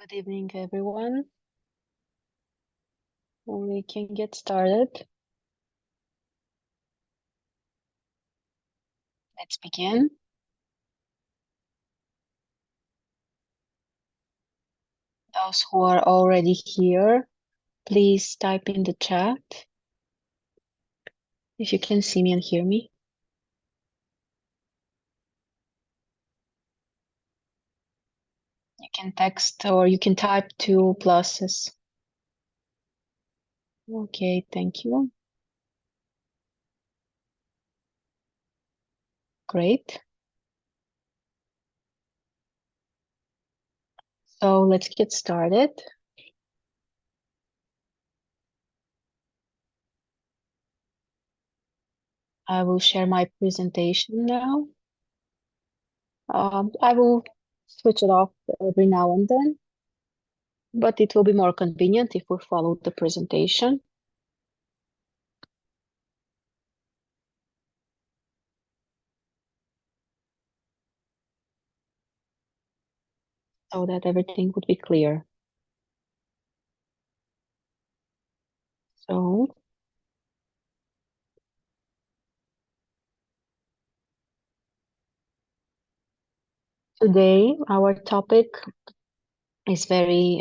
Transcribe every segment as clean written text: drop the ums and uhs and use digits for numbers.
Good evening, everyone. We can get started. Let's begin. Those who are already here, please type in the chat if you can see me and hear me. You can text or you can type 2 pluses. Okay, thank you. Great. So let's get started. I will share my presentation now. I will switch it off every now and then, but it will be more convenient if we follow the presentation. So that everything would be clear. So today our topic is very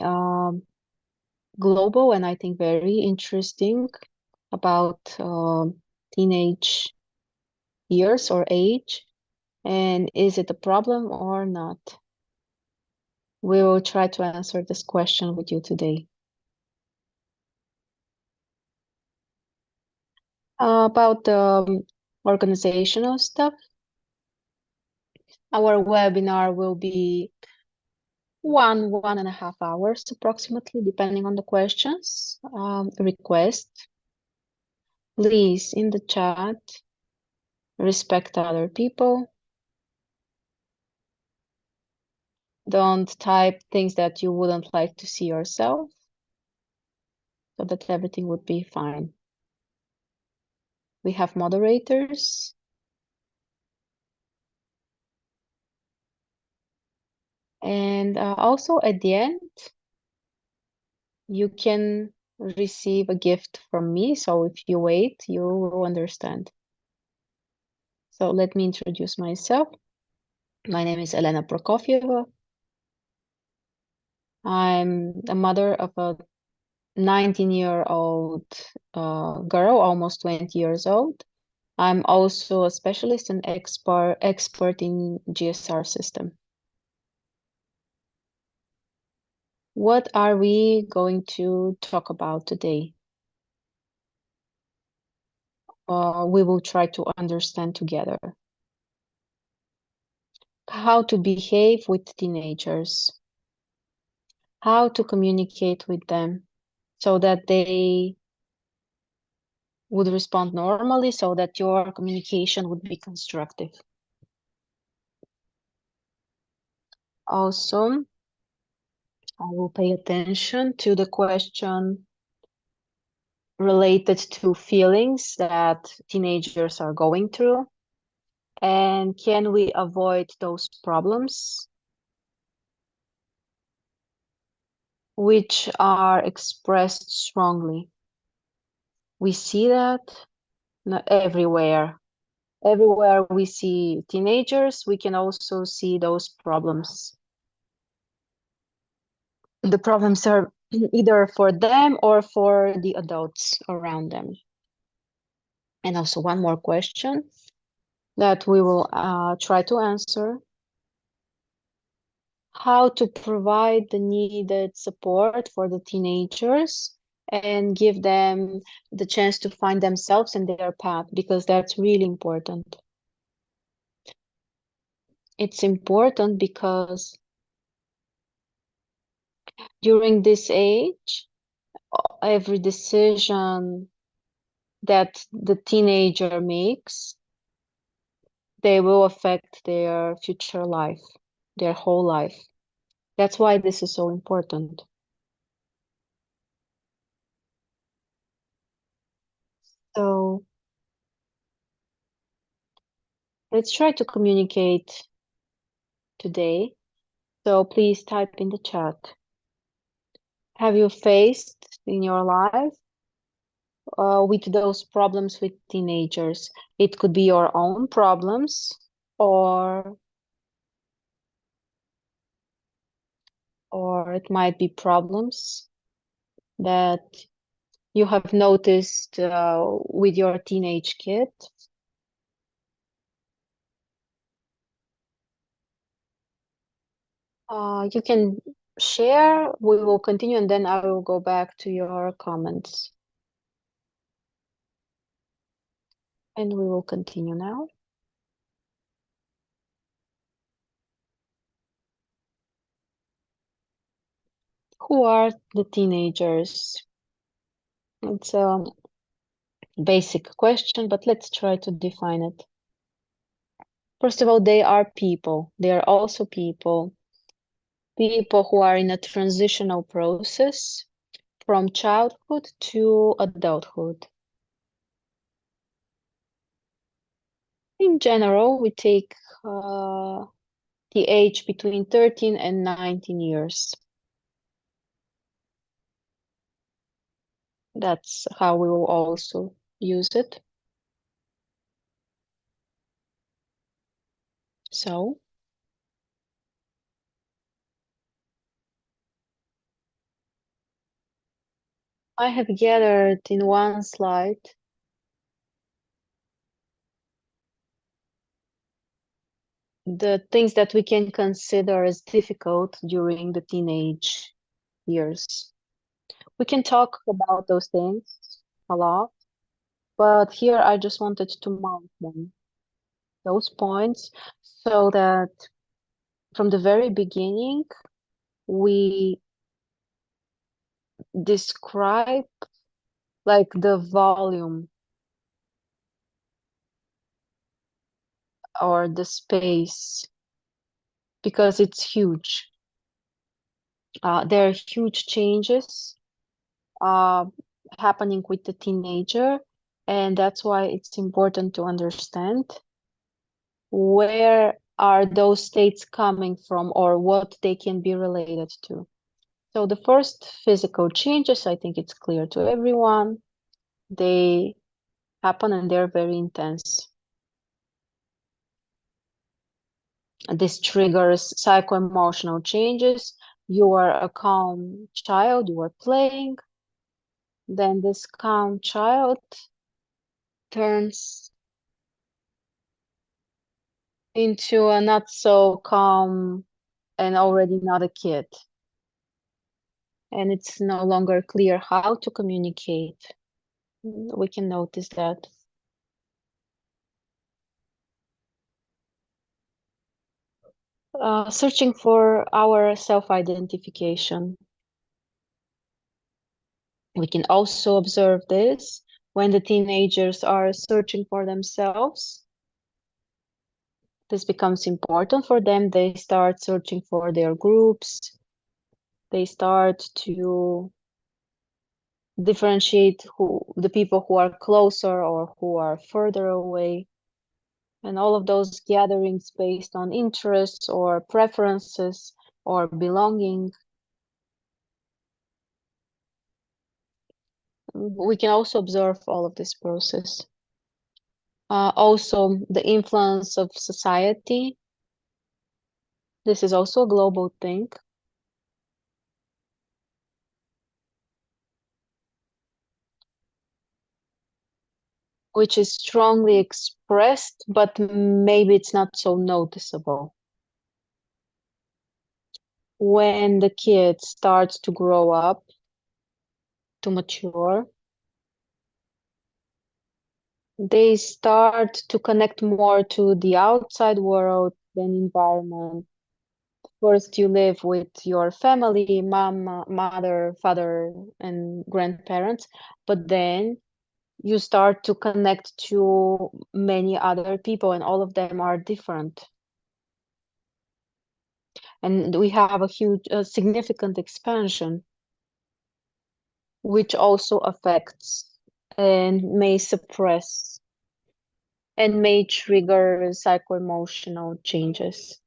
global and I think very interesting about teenage years or age, and is it a problem or not? We will try to answer this question with you today. About the organizational stuff, our webinar will be 1.5 hours approximately, depending on the questions. Request, please, in the chat, respect other people. Don't type things that you wouldn't like to see yourself, so that everything would be fine. We have moderators. And also at the end, you can receive a gift from me. So if you wait, you will understand. So let me introduce myself. My name is Elena Prokofieva. I'm a mother of a 19-year-old girl, almost 20 years old. I'm also a specialist and expert in GSR system. What are we going to talk about today? We will try to understand together how to behave with teenagers, how to communicate with them so that they would respond normally, so that your communication would be constructive. Also, I will pay attention to the question related to feelings that teenagers are going through, and can we avoid those problems which are expressed strongly. We see that everywhere. Everywhere we see teenagers, we can also see those problems. The problems are either for them or for the adults around them. And also one more question that we will try to answer: how to provide the needed support for the teenagers and give them the chance to find themselves and their path, because that's really important. It's important because during this age, every decision that the teenager makes, they will affect their future life, their whole life. That's why this is so important. So let's try to communicate today. So please type in the chat. have you faced in your life with those problems with teenagers? It could be your own problems, or it might be problems that you have noticed with your teenage kid. You can share, we will continue, and then I will go back to your comments. And we will continue now. Who are the teenagers? It's a basic question, but let's try to define it. First of all, they are people. They are also people. People who are in a transitional process from childhood to adulthood. In general, we take the age between 13 and 19 years. That's how we will also use it. So, I have gathered in one slide the things that we can consider as difficult during the teenage years. We can talk about those things a lot, but here I just wanted to mount them, those points, so that from the very beginning we describe like the volume or the space, because it's huge. There are huge changes uh, happening with the teenager, and that's why it's important to understand where are those states coming from or what they can be related to. So the first physical changes, I think it's clear to everyone, they happen and they're very intense. This triggers psycho-emotional changes. You are a calm child, you are playing, then this calm child turns into a not so calm and already not a kid. And it's no longer clear how to communicate. We can notice that. Searching for our self-identification. We can also observe this when the teenagers are searching for themselves. This becomes important for them. They start searching for their groups. They start to differentiate the people who are closer or who are further away. And all of those gatherings based on interests or preferences or belonging. We can also observe all of this process. Also, the influence of society. This is also a global thing. Which is strongly expressed, but maybe it's not so noticeable. When the kid starts to grow up, to mature, they start to connect more to the outside world than environment. First, you live with your family, mom, mother, father, and grandparents, but then you start to connect to many other people, and all of them are different. And we have a huge, significant expansion, which also affects and may suppress and may trigger psycho-emotional changes.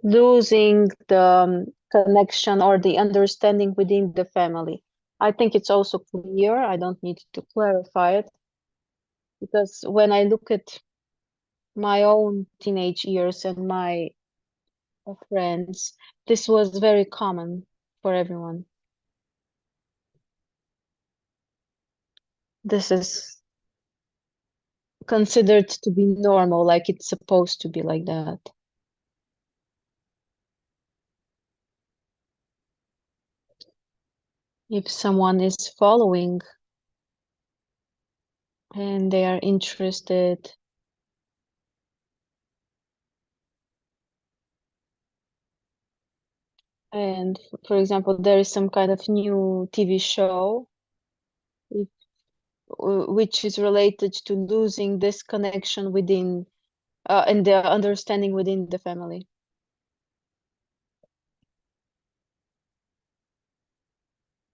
Losing the connection or the understanding within the family. I think it's also clear. I don't need to clarify it because when I look at my own teenage years and my friends, this was very common for everyone. This is considered to be normal, like it's supposed to be like that. If someone is following and they are interested, and for example, there is some kind of new TV show if, which is related to losing this connection within and the understanding within the family.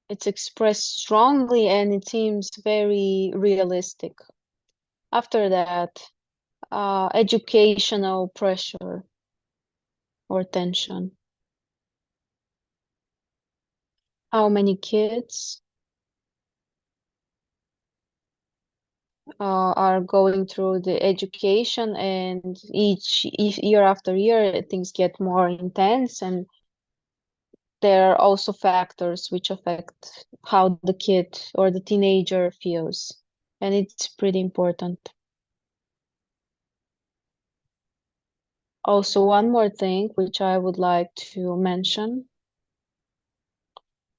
It's expressed strongly and it seems very realistic. After that, educational pressure or tension. How many kids are going through the education, and each year after year things get more intense, and there are also factors which affect how the kid or the teenager feels, and it's pretty important. Also, one more thing which I would like to mention,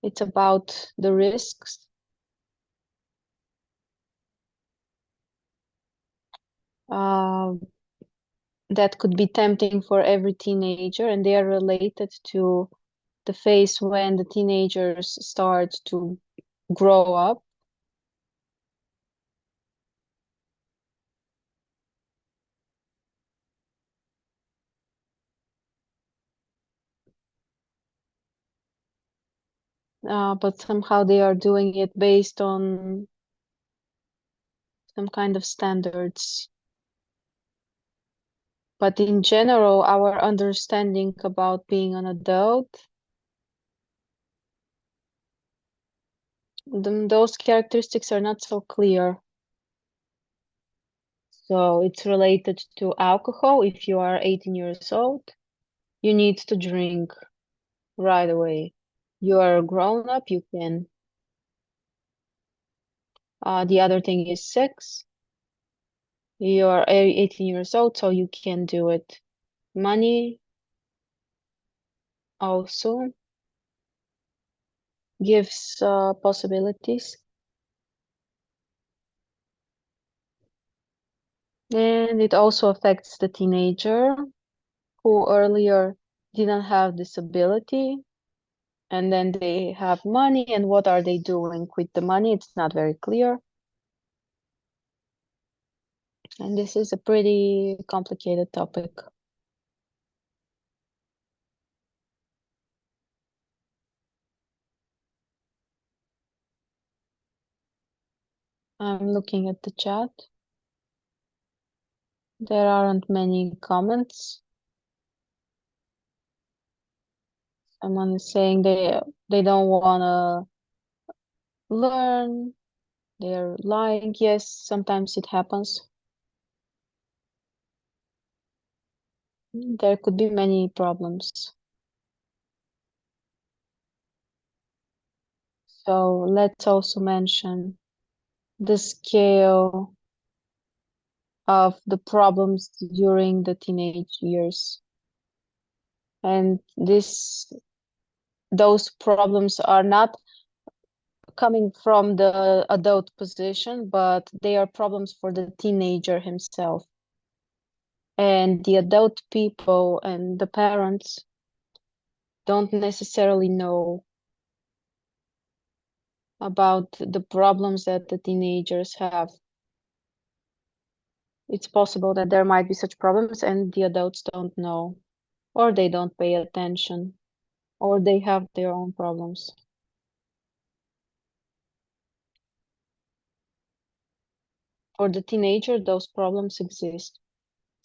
it's about the risks. That could be tempting for every teenager, and they are related to the phase when the teenagers start to grow up. But somehow they are doing it based on some kind of standards. But in general, our understanding about being an adult, those characteristics are not so clear. So it's related to alcohol. If you are 18 years old, you need to drink right away. You are a grown up, you can. The other thing is sex. You are 18 years old, so you can do it. Money also gives possibilities. And it also affects the teenager who earlier didn't have this ability, and then they have money, and what are they doing with the money? It's not very clear. And this is a pretty complicated topic. I'm looking at the chat. There aren't many comments. Someone is saying they don't wanna learn, they're lying. Yes, sometimes it happens. There could be many problems. So let's also mention the scale of the problems during the teenage years. And those problems are not coming from the adult position, but they are problems for the teenager himself. And the adult people and the parents don't necessarily know about the problems that the teenagers have. It's possible that there might be such problems and the adults don't know, or they don't pay attention, or they have their own problems. For the teenager, those problems exist.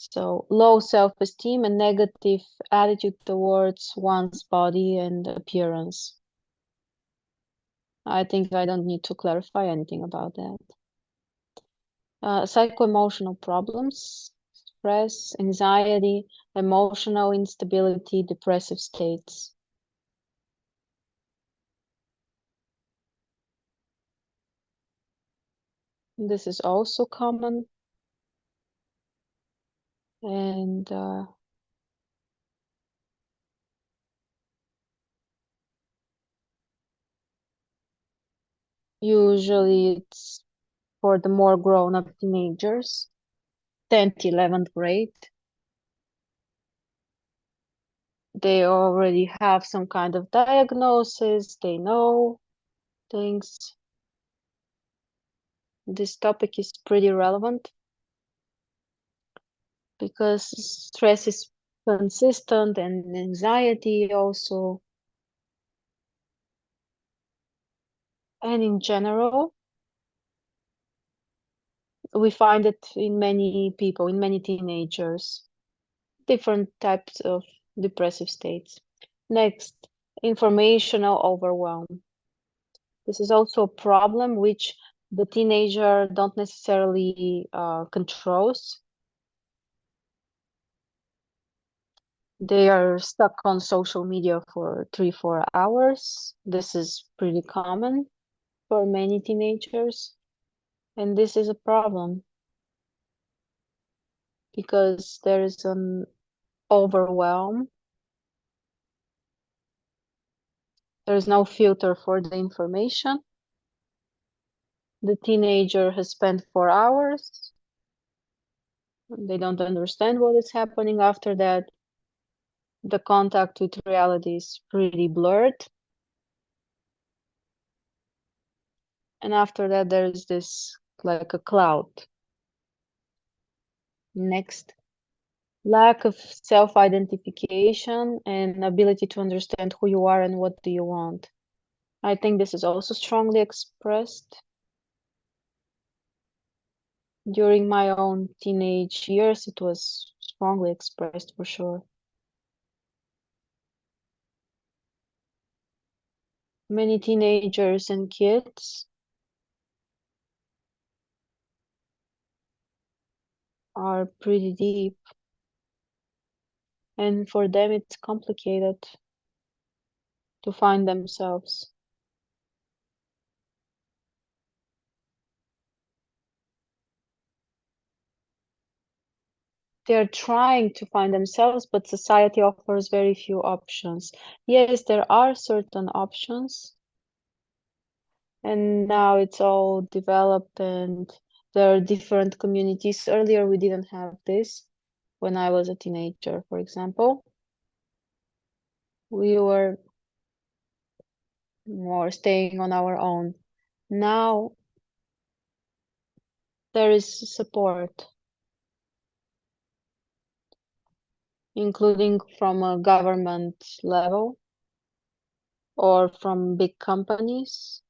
So low self-esteem and negative attitude towards one's body and appearance. I think I don't need to clarify anything about that. Psycho-emotional problems, stress, anxiety, emotional instability, depressive states. This is also common. And usually it's for the more grown-up teenagers, 10th, 11th grade. They already have some kind of diagnosis, they know things. This topic is pretty relevant because stress is consistent and anxiety also. And in general, we find it in many people, in many teenagers, different types of depressive states. Next, informational overwhelm. This is also a problem which the teenager don't necessarily controls. They are stuck on social media for 3-4 hours. This is pretty common for many teenagers. And this is a problem because there is an overwhelm. There is no filter for the information. The teenager has spent 4 hours. They don't understand what is happening after that. The contact with reality is pretty blurred. And after that, there's this like a cloud. Next, lack of self-identification and ability to understand who you are and what do you want. I think this is also strongly expressed. During my own teenage years, it was strongly expressed for sure. Many teenagers and kids are pretty deep, and for them it's complicated to find themselves. They're trying to find themselves, but society offers very few options. Yes, there are certain options, and now it's all developed and there are different communities. Earlier, we didn't have this. When I was a teenager, for example, we were more staying on our own. Now there is support, including from a government level or from big companies.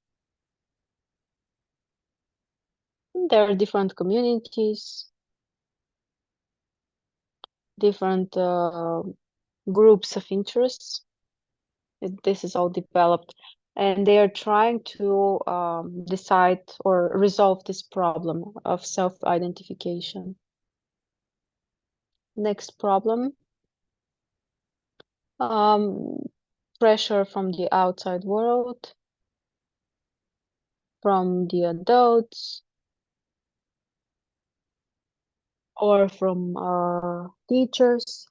There are different communities, different groups of interests. This is all developed, and they are trying to decide or resolve this problem of self-identification. Next problem, pressure from the outside world, from the adults, or from teachers.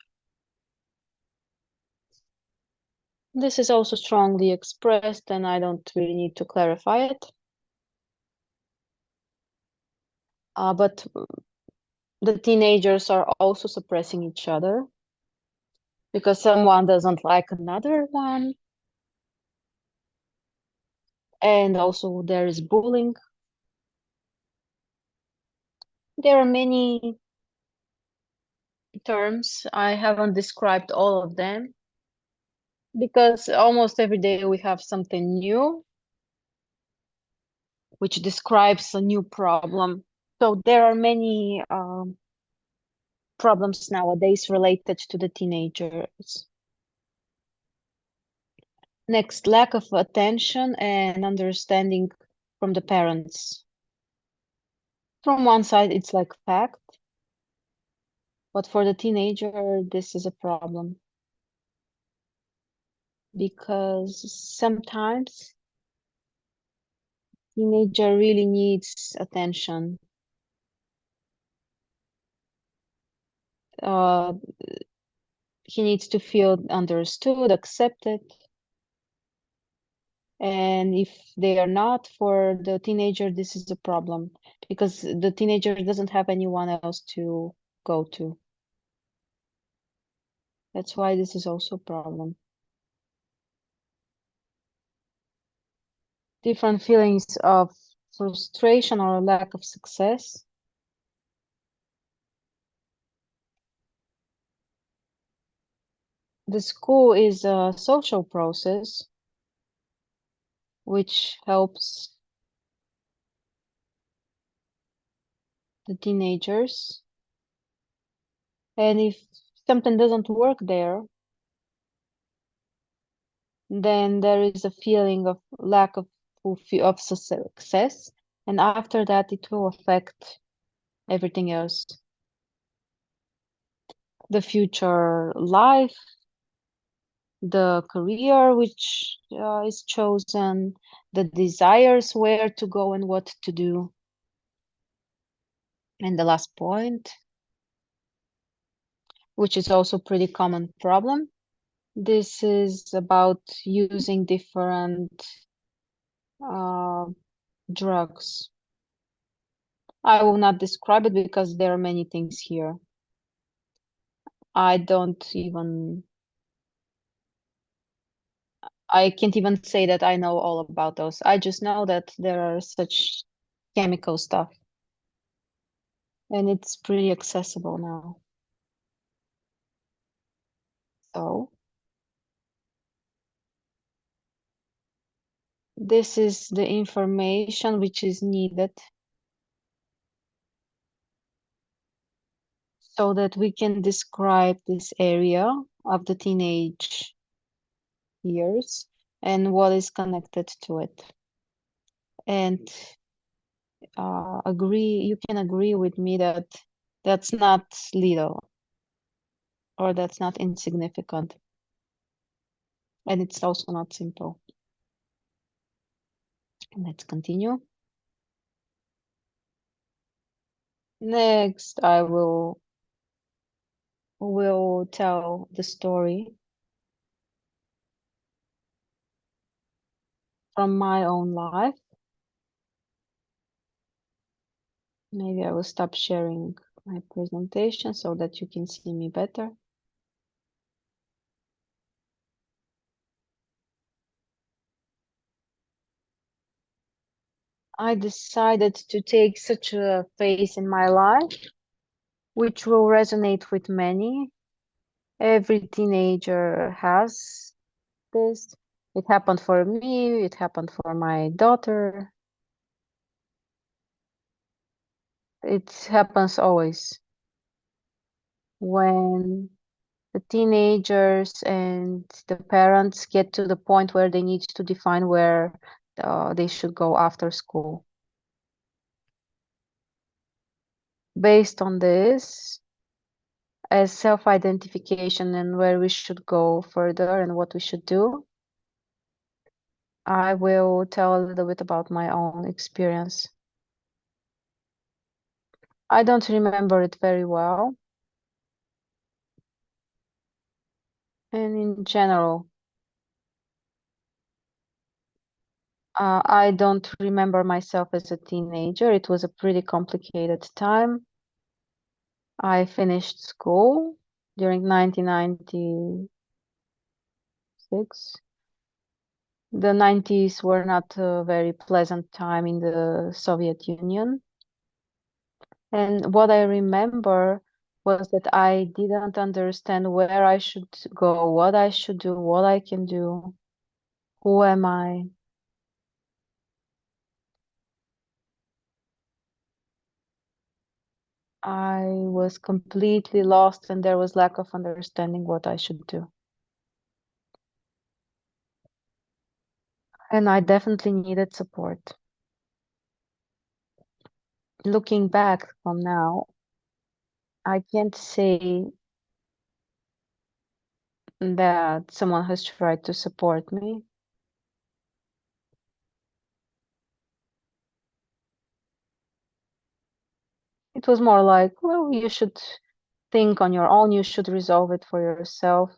This is also strongly expressed, and I don't really need to clarify it. But the teenagers are also suppressing each other because someone doesn't like another one. And also there is bullying. There are many terms. I haven't described all of them because almost every day we have something new which describes a new problem. So there are many problems nowadays related to the teenagers. Next, lack of attention and understanding from the parents. From one side, it's like fact, but for the teenager, this is a problem. Because sometimes teenager really needs attention. He needs to feel understood, accepted. And if they are not, for the teenager, this is a problem because the teenager doesn't have anyone else to go to. That's why this is also a problem. Different feelings of frustration or lack of success. The school is a social process which helps the teenagers. And if something doesn't work there, then there is a feeling of lack of success. And after that, it will affect everything else. The future life, the career which is chosen, the desires where to go and what to do. And the last point, which is also pretty common problem. This is about using different drugs. I will not describe it because there are many things here. I can't even say that I know all about those. I just know that there are such chemical stuff. And it's pretty accessible now. So this is the information which is needed so that we can describe this area of the teenage years and what is connected to it. And you can agree with me that that's not little or that's not insignificant. And it's also not simple. Let's continue. Next, I will tell the story from my own life. Maybe I will stop sharing my presentation so that you can see me better. I decided to take such a phase in my life, which will resonate with many. Every teenager has this. It happened for me, it happened for my daughter. It happens always when the teenagers and the parents get to the point where they need to define where they should go after school. Based on this, as self-identification and where we should go further and what we should do, I will tell a little bit about my own experience. I don't remember it very well. And in general, I don't remember myself as a teenager. It was a pretty complicated time. I finished school during 1996. The 90s were not a very pleasant time in the Soviet Union. And what I remember was that I didn't understand where I should go, what I should do, what I can do, who am I. I was completely lost and there was lack of understanding what I should do. And I definitely needed support. Looking back from now, I can't say that someone has tried to support me. It was more like, well, you should think on your own, you should resolve it for yourself.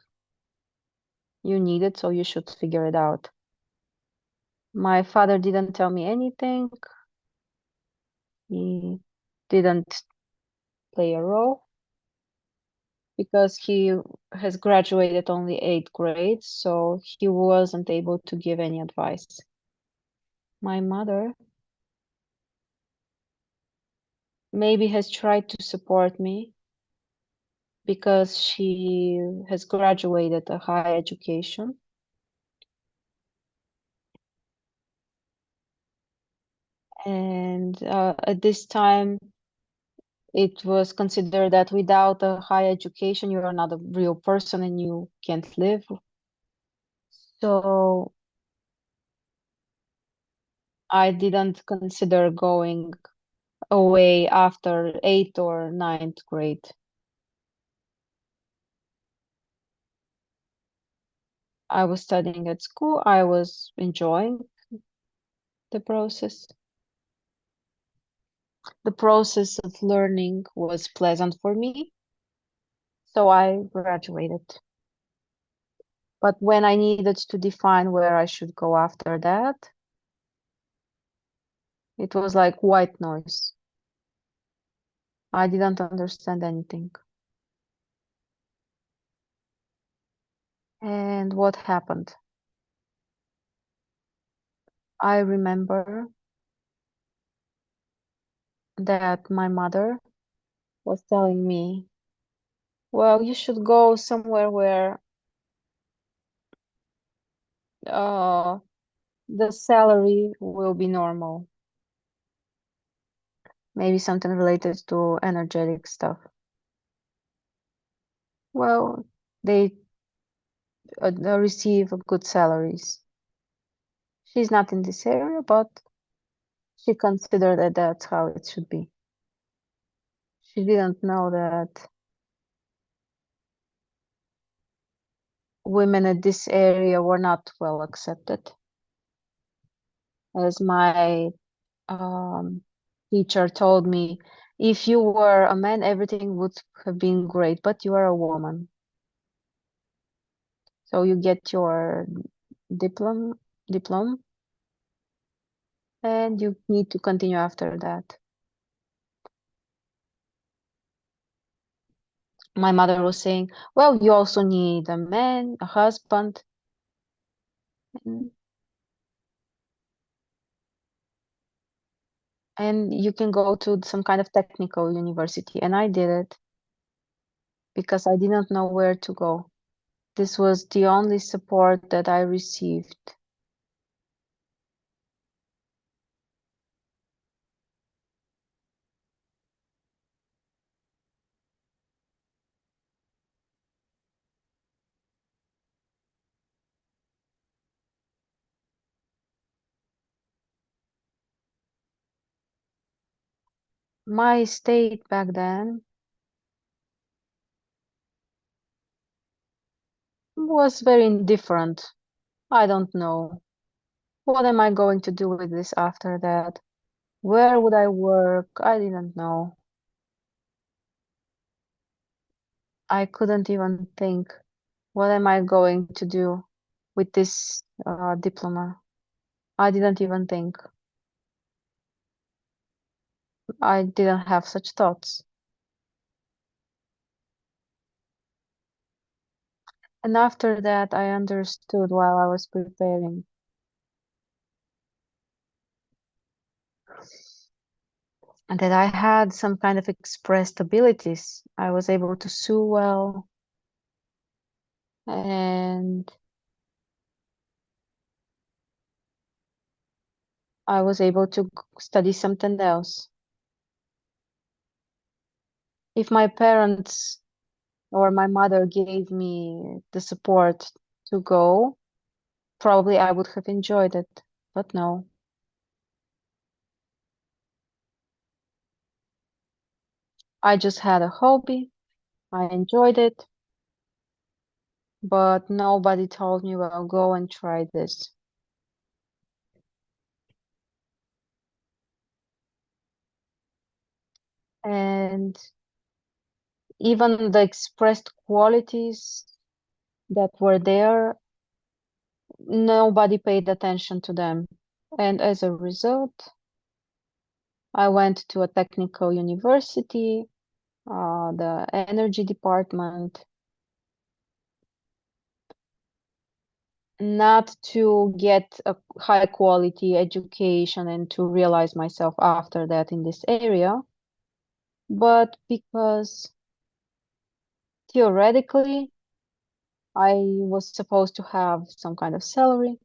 You need it, so you should figure it out. My father didn't tell me anything. He didn't play a role because he has graduated only 8th grade, so he wasn't able to give any advice. My mother maybe has tried to support me because she has graduated a high education. And at this time, it was considered that without a high education, you are not a real person and you can't live. So I didn't consider going away after 8th or 9th grade. I was studying at school. I was enjoying the process. The process of learning was pleasant for me, so I graduated. But when I needed to define where I should go after that, it was like white noise. I didn't understand anything. And what happened? I remember that my mother was telling me, well, you should go somewhere where uh, the salary will be normal. Maybe something related to energetic stuff. Well, they receive good salaries. She's not in this area, but she considered that that's how it should be. She didn't know that women at this area were not well accepted. As my teacher told me, if you were a man, everything would have been great, but you are a woman. So you get your diploma, and you need to continue after that. My mother was saying, well, you also need a man, a husband. And you can go to some kind of technical university. And I did it because I didn't know where to go. This was the only support that I received. My state back then was very indifferent. I don't know. What am I going to do with this after that? Where would I work? I didn't know. I couldn't even think. What am I going to do with this diploma? I didn't even think. I didn't have such thoughts. And after that, I understood while I was preparing. And that I had some kind of expressed abilities. I was able to sew well, and I was able to study something else. If my parents or my mother gave me the support to go, probably I would have enjoyed it, but no. I just had a hobby. I enjoyed it, but nobody told me, well, go and try this. And even the expressed qualities that were there, nobody paid attention to them. And as a result, I went to a technical university, the energy department, not to get a high quality education and to realize myself after that in this area, but because theoretically I was supposed to have some kind of salary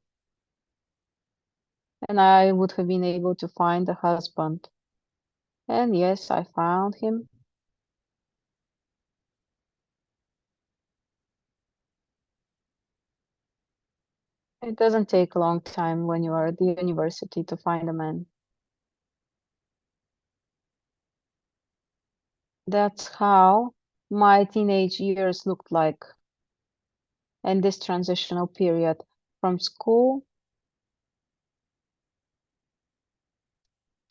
and I would have been able to find a husband. And yes, I found him. It doesn't take a long time when you are at the university to find a man. That's how my teenage years looked like, and this transitional period from school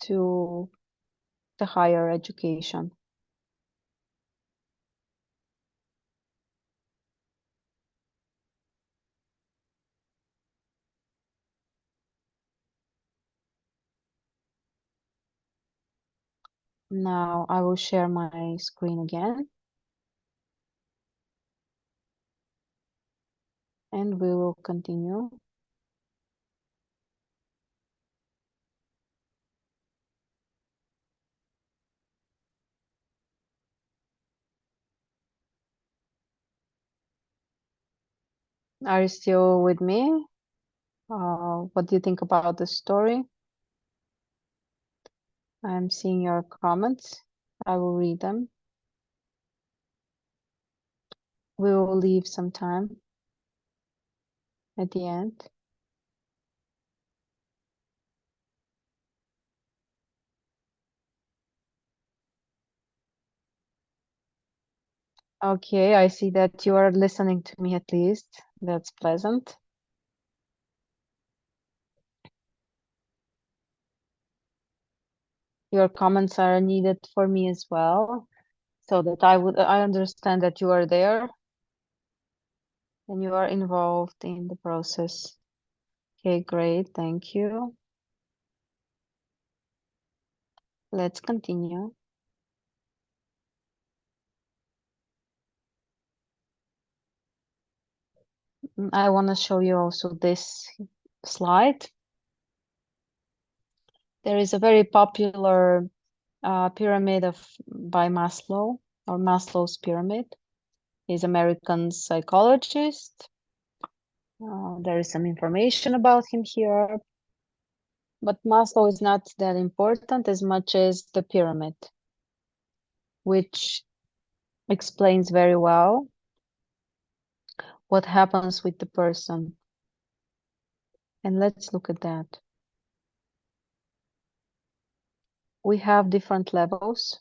to the higher education. Now I will share my screen again and we will continue. Are you still with me? What do you think about the story? I'm seeing your comments. I will read them. We will leave some time at the end. Okay, I see that you are listening to me at least. That's pleasant. Your comments are needed for me as well, so that I understand that you are there and you are involved in the process. Okay, great, thank you. Let's continue. I want to show you also this slide. There is a very popular pyramid by Maslow, or Maslow's pyramid. He's an American psychologist. There is some information about him here, but Maslow is not that important as much as the pyramid, which explains very well what happens with the person. And let's look at that. We have different levels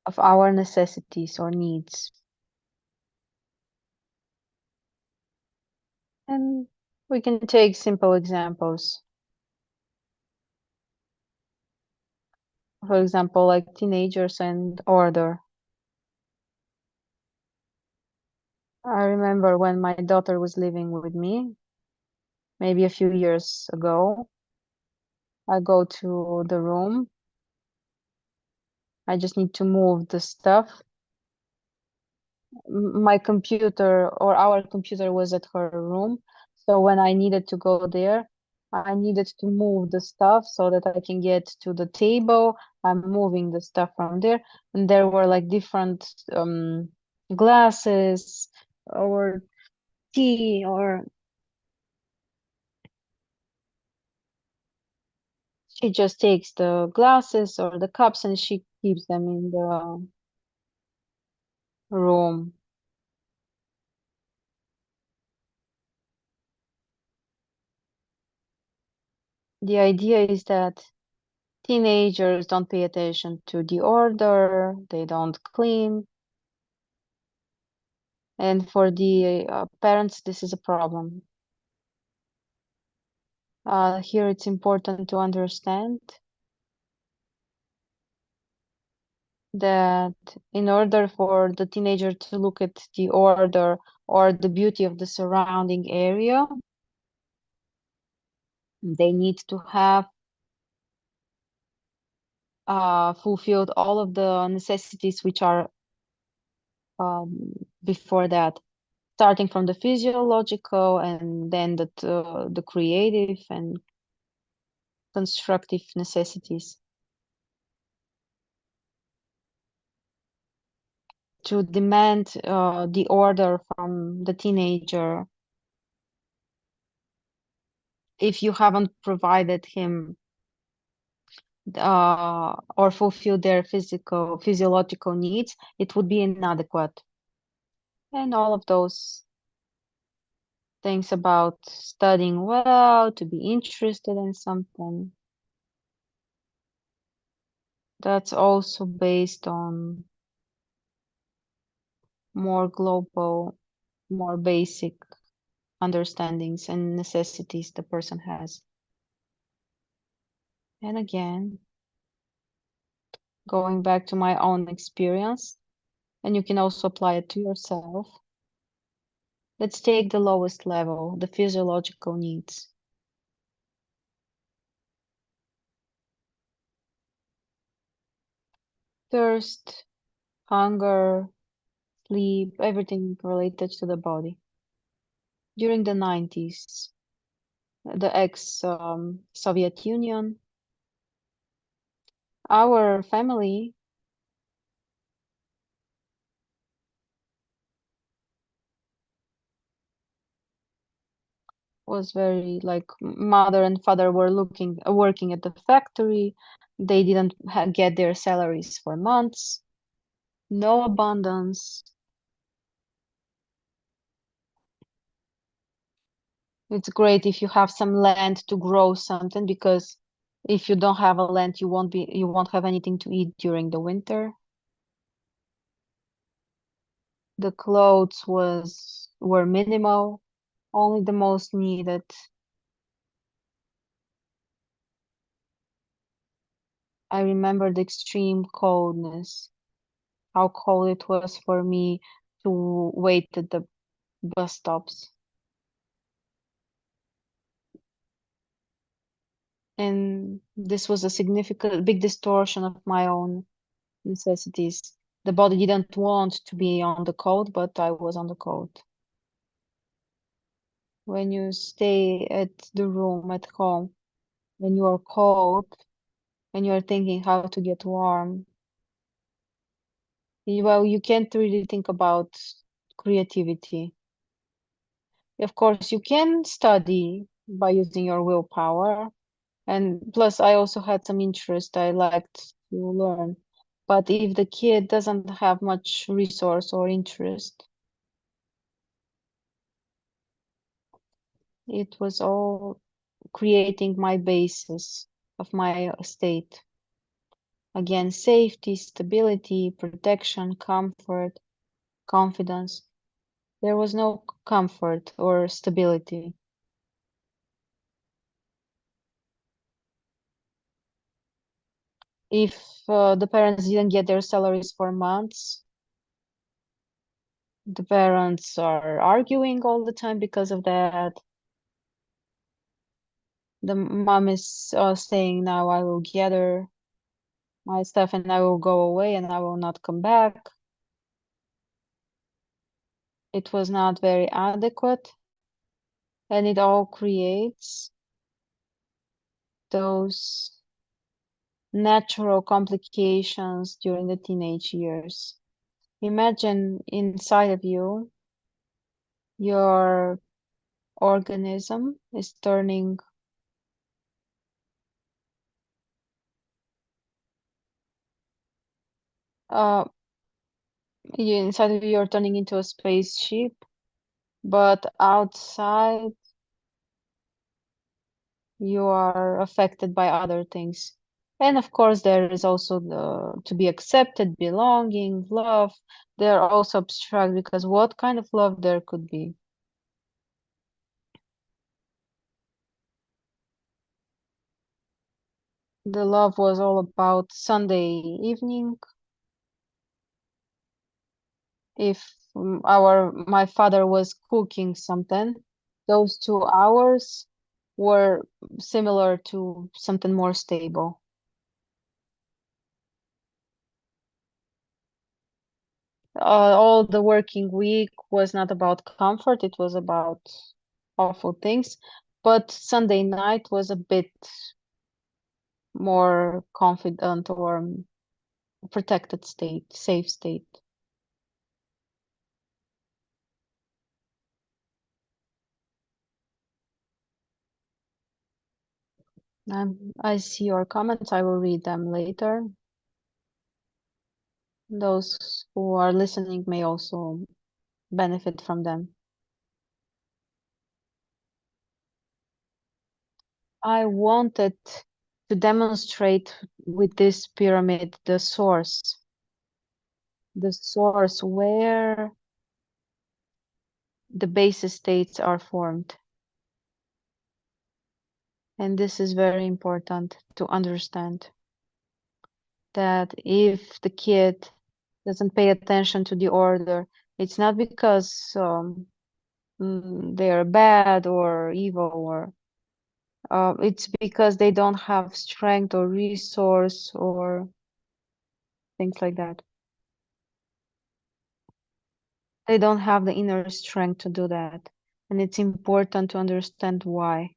of our necessities or needs. And we can take simple examples. For example, like teenagers and order. I remember when my daughter was living with me, maybe a few years ago, I go to the room. I just need to move the stuff. My computer or our computer was at her room. So when I needed to go there, I needed to move the stuff so that I can get to the table. I'm moving the stuff from there. And there were like different glasses or tea or She just takes the glasses or the cups and she keeps them in the room. The idea is that teenagers don't pay attention to the order, they don't clean, and for the parents, this is a problem. Here it's important to understand that in order for the teenager to look at the order or the beauty of the surrounding area, they need to have fulfilled all of the necessities which are before that, starting from the physiological and then the creative and constructive necessities. To demand the order from the teenager if you haven't provided him or fulfilled their physiological needs, it would be inadequate. And all of those things about studying well, to be interested in something, that's also based on more global, more basic understandings and necessities the person has. And again, going back to my own experience, and you can also apply it to yourself. Let's take the lowest level, the physiological needs. Thirst, hunger, sleep, everything related to the body. During the 90s, the ex-Soviet Union, our family was very like mother and father were working at the factory. They didn't get their salaries for months. No abundance. It's great if you have some land to grow something, because if you don't have a land, you won't have anything to eat during the winter. The clothes were minimal, only the most needed. I remember the extreme coldness, how cold it was for me to wait at the bus stops. And this was a significant, big distortion of my own necessities. The body didn't want to be on the cold, but I was on the cold. When you stay at the room at home, when you are cold and you are thinking how to get warm, well, you can't really think about creativity. Of course, you can study by using your willpower. And plus, I also had some interest. I liked to learn. But if the kid doesn't have much resource or interest, it was all creating my basis of my state. Again, safety, stability, protection, comfort, confidence. There was no comfort or stability. If the parents didn't get their salaries for months, the parents are arguing all the time because of that. The mom is saying, now I will gather my stuff and I will go away and I will not come back. It was not very adequate, and it all creates those natural complications during the teenage years. Imagine inside of you, your organism is turning Uh, inside of you, you're turning into a spaceship, but outside, you are affected by other things. And of course, there is also the to be accepted, belonging, love. They're also abstract because what kind of love there could be? The love was all about Sunday evening. If my father was cooking something, those 2 hours were similar to something more stable. All the working week was not about comfort, it was about awful things. But Sunday night was a bit more confident or protected state, safe state. I see your comments. I will read them later. Those who are listening may also benefit from them. I wanted to demonstrate with this pyramid the source where the basis states are formed. And this is very important to understand that if the kid doesn't pay attention to the order, it's not because they are bad or evil or it's because they don't have strength or resource or things like that. They don't have the inner strength to do that. And it's important to understand why.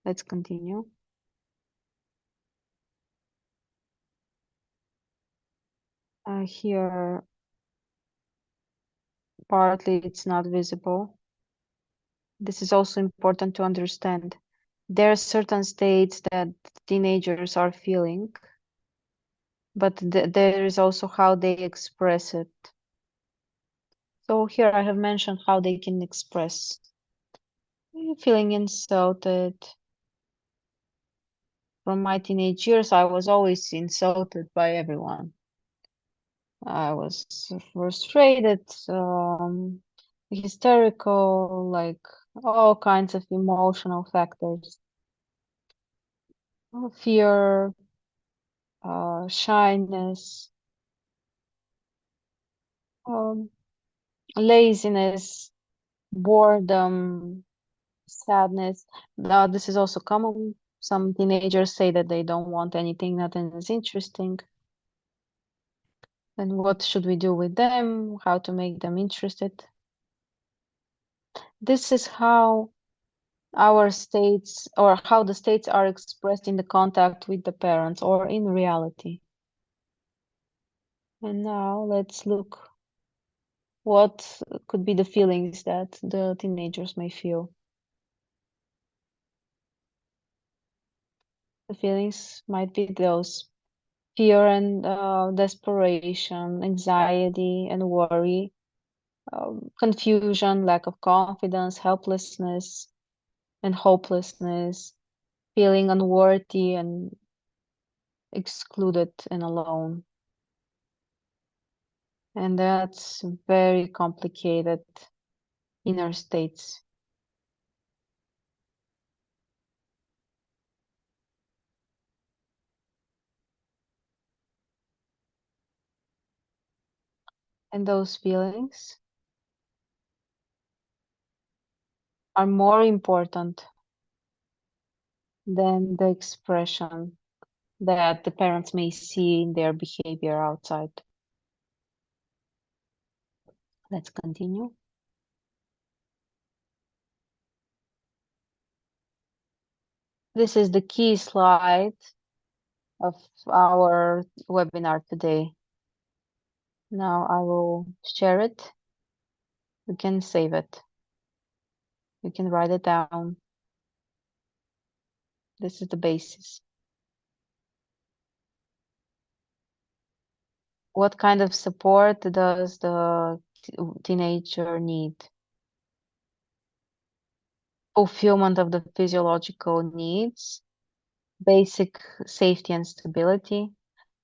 Let's continue. Here, partly it's not visible. This is also important to understand. There are certain states that teenagers are feeling, but there is also how they express it. So here I have mentioned how they can express feeling insulted. From my teenage years, I was always insulted by everyone. I was frustrated, hysterical, like all kinds of emotional factors. Fear, shyness, um, laziness, boredom, sadness. This is also common. Some teenagers say that they don't want anything, nothing is interesting. And what should we do with them? How to make them interested? This is how our states or how the states are expressed in the contact with the parents or in reality. And now let's look what could be the feelings that the teenagers may feel. The feelings might be those fear and desperation, anxiety and worry, confusion, lack of confidence, helplessness and hopelessness, feeling unworthy and excluded and alone. And that's very complicated inner states. And those feelings are more important than the expression that the parents may see in their behavior outside. Let's continue. This is the key slide of our webinar today. Now I will share it. You can save it. You can write it down. This is the basis. What kind of support does the teenager need? Fulfillment of the physiological needs, basic safety and stability,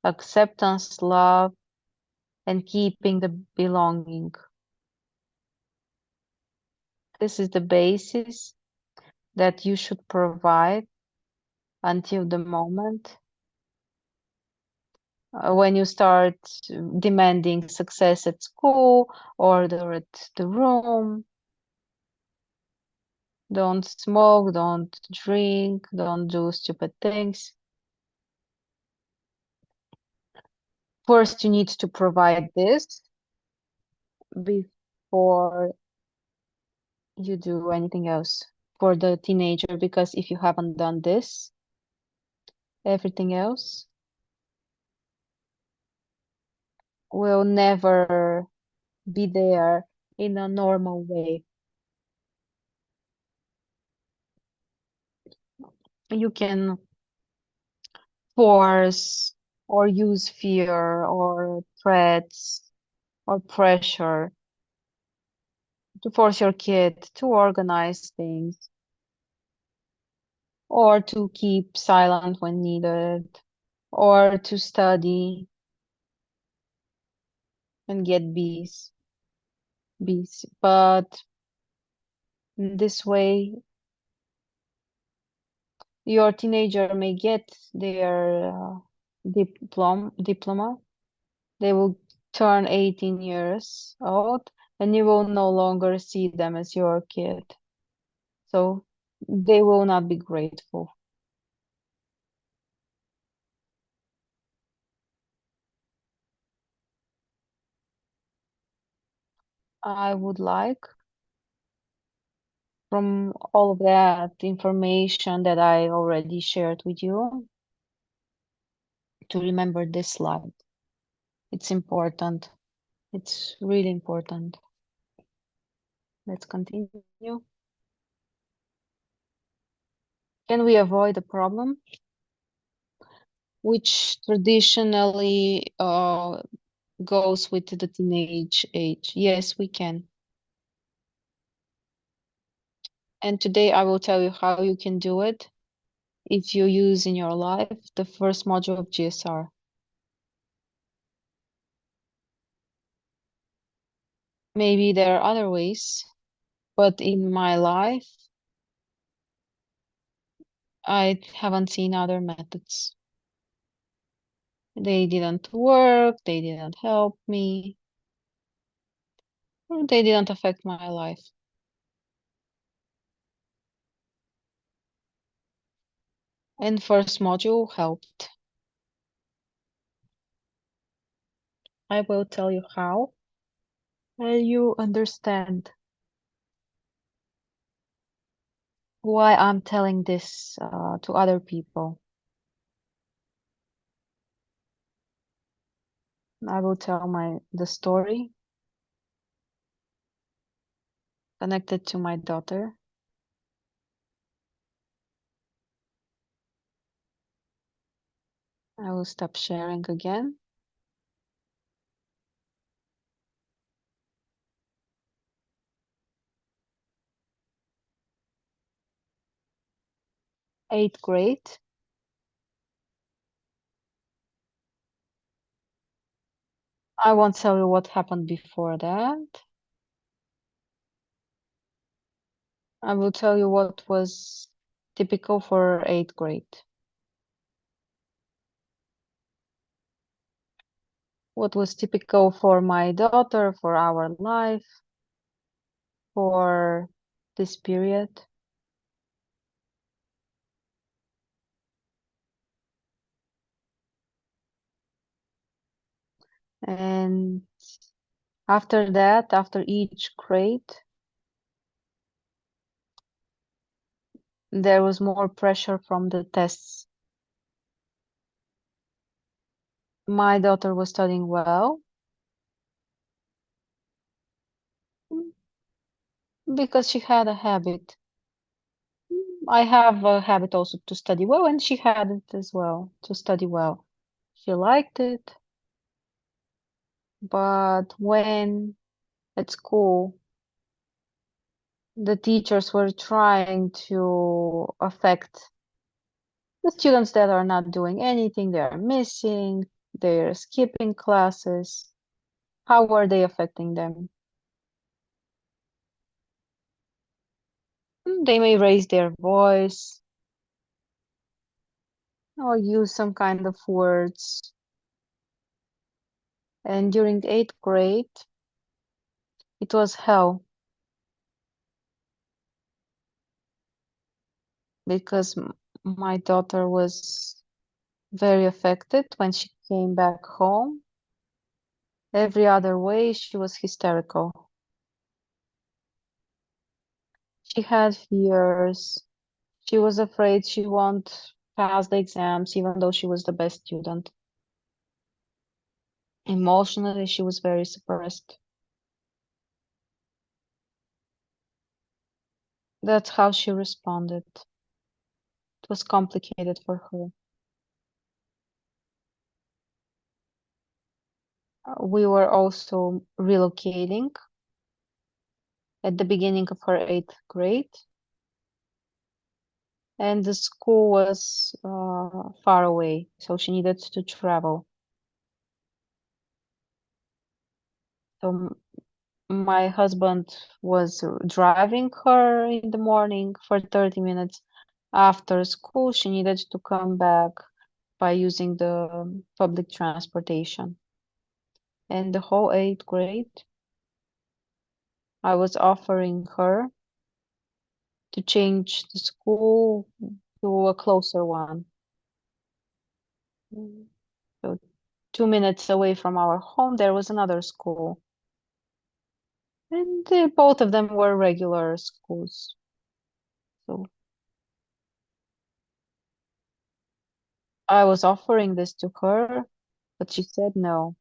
acceptance, love, and keeping the belonging. This is the basis that you should provide until the moment when you start demanding success at school, order at the room, don't smoke, don't drink, don't do stupid things. First, you need to provide this before you do anything else for the teenager, because if you haven't done this, everything else will never be there in a normal way. You can force or use fear or threats or pressure to force your kid to organize things or to keep silent when needed or to study and get B's. But this way, your teenager may get their diploma. They will turn 18 years old, and you will no longer see them as your kid. So they will not be grateful. I would like, from all of that information that I already shared with you, to remember this slide. It's important. It's really important. Let's continue. Can we avoid the problem, which traditionally goes with the teenage age? Yes, we can. And today I will tell you how you can do it if you use in your life the first module of GSR. Maybe there are other ways, but in my life, I haven't seen other methods. They didn't work, they didn't help me, or they didn't affect my life. And first module helped. I will tell you how, and you understand why I'm telling this to other people. I will tell the story connected to my daughter. I will stop sharing again. Eighth grade. I won't tell you what happened before that. I will tell you what was typical for eighth grade. What was typical for my daughter, for our life, for this period. And after that, after each grade, there was more pressure from the tests. My daughter was studying well because she had a habit. I have a habit also to study well, and she had it as well, to study well. She liked it. But when at school the teachers were trying to affect the students that are not doing anything, they are missing, they're skipping classes, how are they affecting them? They may raise their voice or use some kind of words. And during 8th grade, it was hell because my daughter was very affected when she came back home. Every other way, she was hysterical. She had fears. She was afraid she won't pass the exams, even though she was the best student. Emotionally, she was very suppressed. That's how she responded. It was complicated for her. We were also relocating at the beginning of her 8th grade, and the school was far away, so she needed to travel. So my husband was driving her in the morning for 30 minutes. After school, she needed to come back by using the public transportation. And the whole 8th grade, I was offering her to change the school to a closer one. So 2 minutes away from our home, there was another school. And both of them were regular schools. So I was offering this to her, but she said no.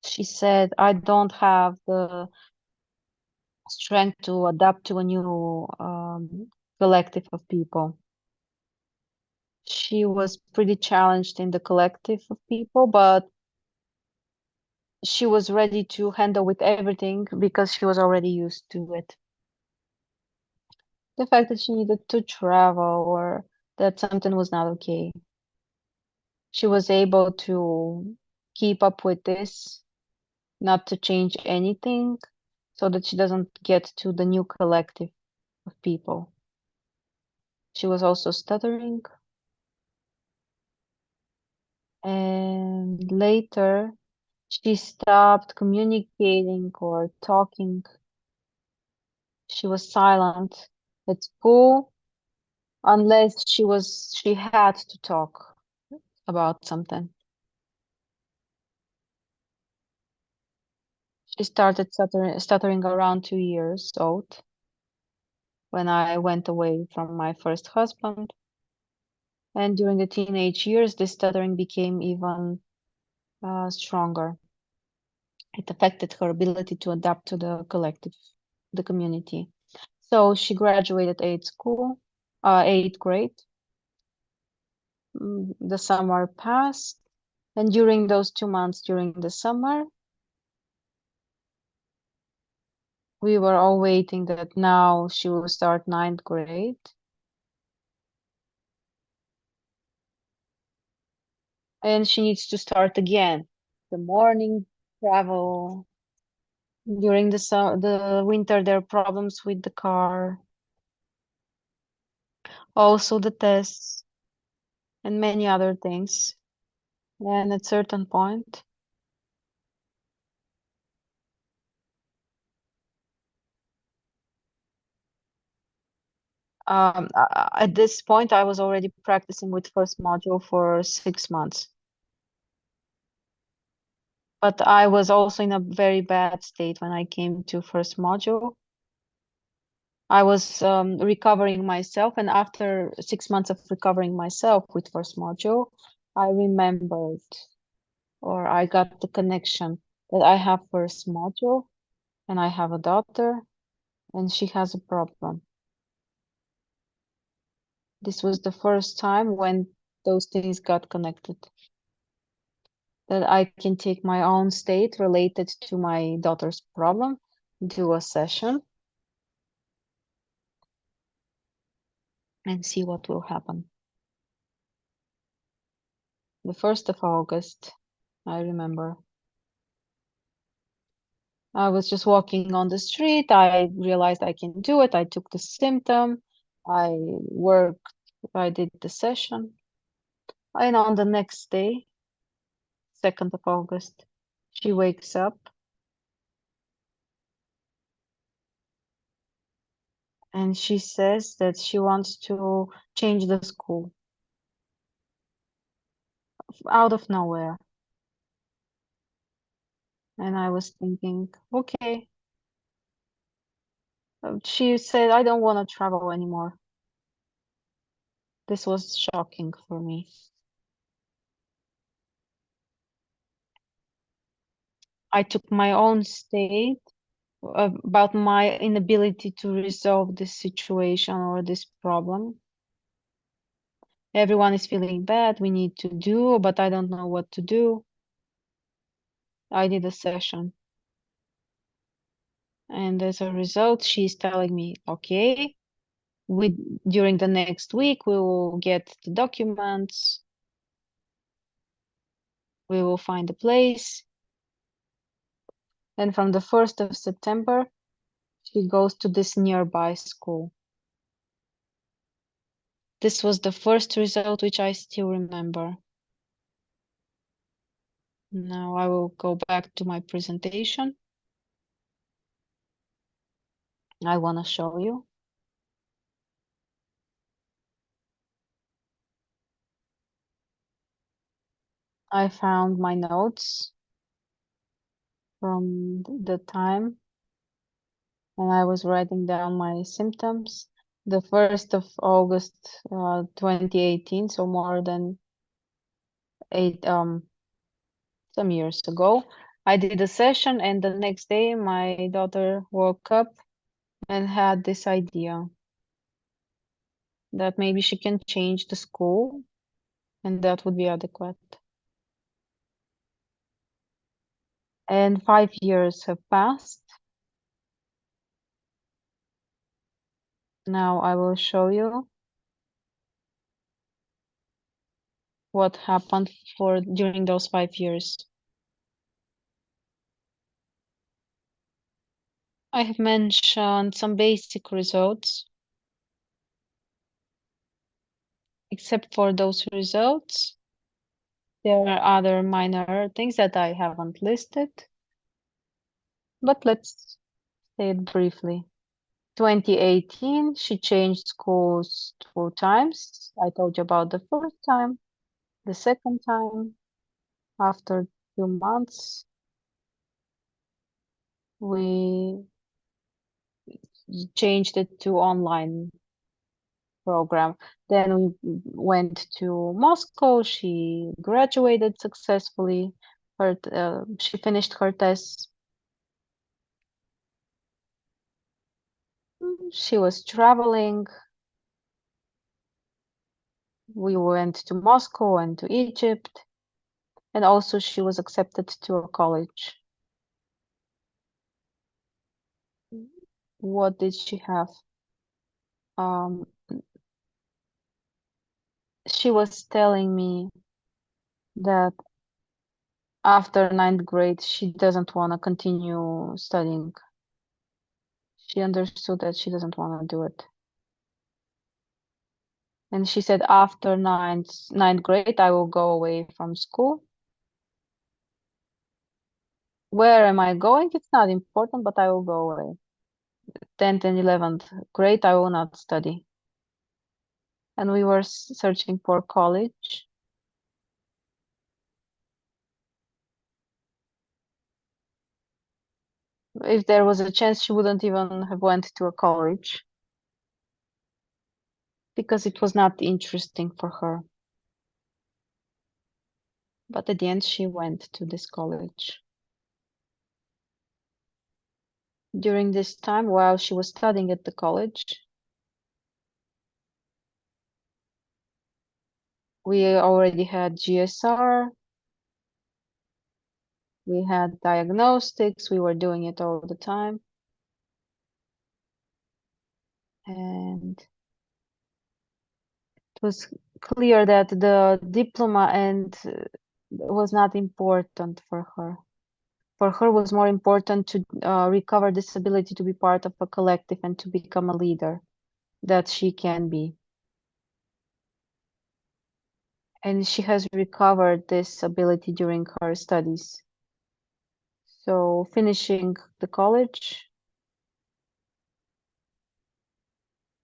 She said, I don't have the strength to adapt to a new collective of people. She was pretty challenged in the collective of people, but she was ready to handle with everything because she was already used to it. The fact that she needed to travel or that something was not okay. She was able to keep up with this, not to change anything, so that she doesn't get to the new collective of people. She was also stuttering, and later she stopped communicating or talking. She was silent at school unless she had to talk about something. She started stuttering around 2 years old when I went away from my first husband. And during the teenage years, this stuttering became even stronger. It affected her ability to adapt to the collective, the community. So she graduated 8th grade. The summer passed, and during those 2 months during the summer, we were all waiting that now she will start 9th grade. And she needs to start again. The morning travel. During the winter, there are problems with the car. Also the tests and many other things. And at certain point, at this point, I was already practicing with first module for 6 months. But I was also in a very bad state when I came to first module. I was recovering myself, and after 6 months of recovering myself with first module, I remembered, or I got the connection that I have first module and I have a daughter and she has a problem. This was the first time when those things got connected. That I can take my own state related to my daughter's problem, do a session, and see what will happen. The 1st of August, I remember. I was just walking on the street. I realized I can do it. I took the symptom. I worked. I did the session. And on the next day, 2nd of August, she wakes up and she says that she wants to change the school out of nowhere. And I was thinking, okay. She said, I don't want to travel anymore. This was shocking for me. I took my own state about my inability to resolve this situation or this problem. Everyone is feeling bad, we need to do, but I don't know what to do. I did a session. And as a result, she's telling me, okay, during the next week, we will get the documents. We will find a place. And from the 1st of September, she goes to this nearby school. This was the first result, which I still remember. Now I will go back to my presentation. I want to show you. I found my notes from the time when I was writing down my symptoms. The 1st of August 2018, so more than some years ago. I did a session, and the next day my daughter woke up and had this idea that maybe she can change the school and that would be adequate. And 5 years have passed. Now I will show you what happened during those 5 years. I have mentioned some basic results. Except for those results, there are other minor things that I haven't listed. But let's say it briefly. 2018, she changed schools 2 times. I told you about the first time. The second time, after 2 months, we changed it to online program. Then we went to Moscow. She graduated successfully. She finished her tests. She was traveling. We went to Moscow and to Egypt. And also she was accepted to a college. What did she have? She was telling me that after 9th grade, she doesn't want to continue studying. She understood that she doesn't want to do it. And she said, after ninth grade, I will go away from school. Where am I going? It's not important, but I will go away. 10th and 11th grade, I will not study. And we were searching for college. If there was a chance, she wouldn't even have went to a college because it was not interesting for her. But at the end, she went to this college. During this time, while she was studying at the college, We already had GSR, we had diagnostics, we were doing it all the time. And it was clear that the diploma and was not important for her. For her was more important to recover this ability to be part of a collective and to become a leader that she can be. And she has recovered this ability during her studies. So finishing the college,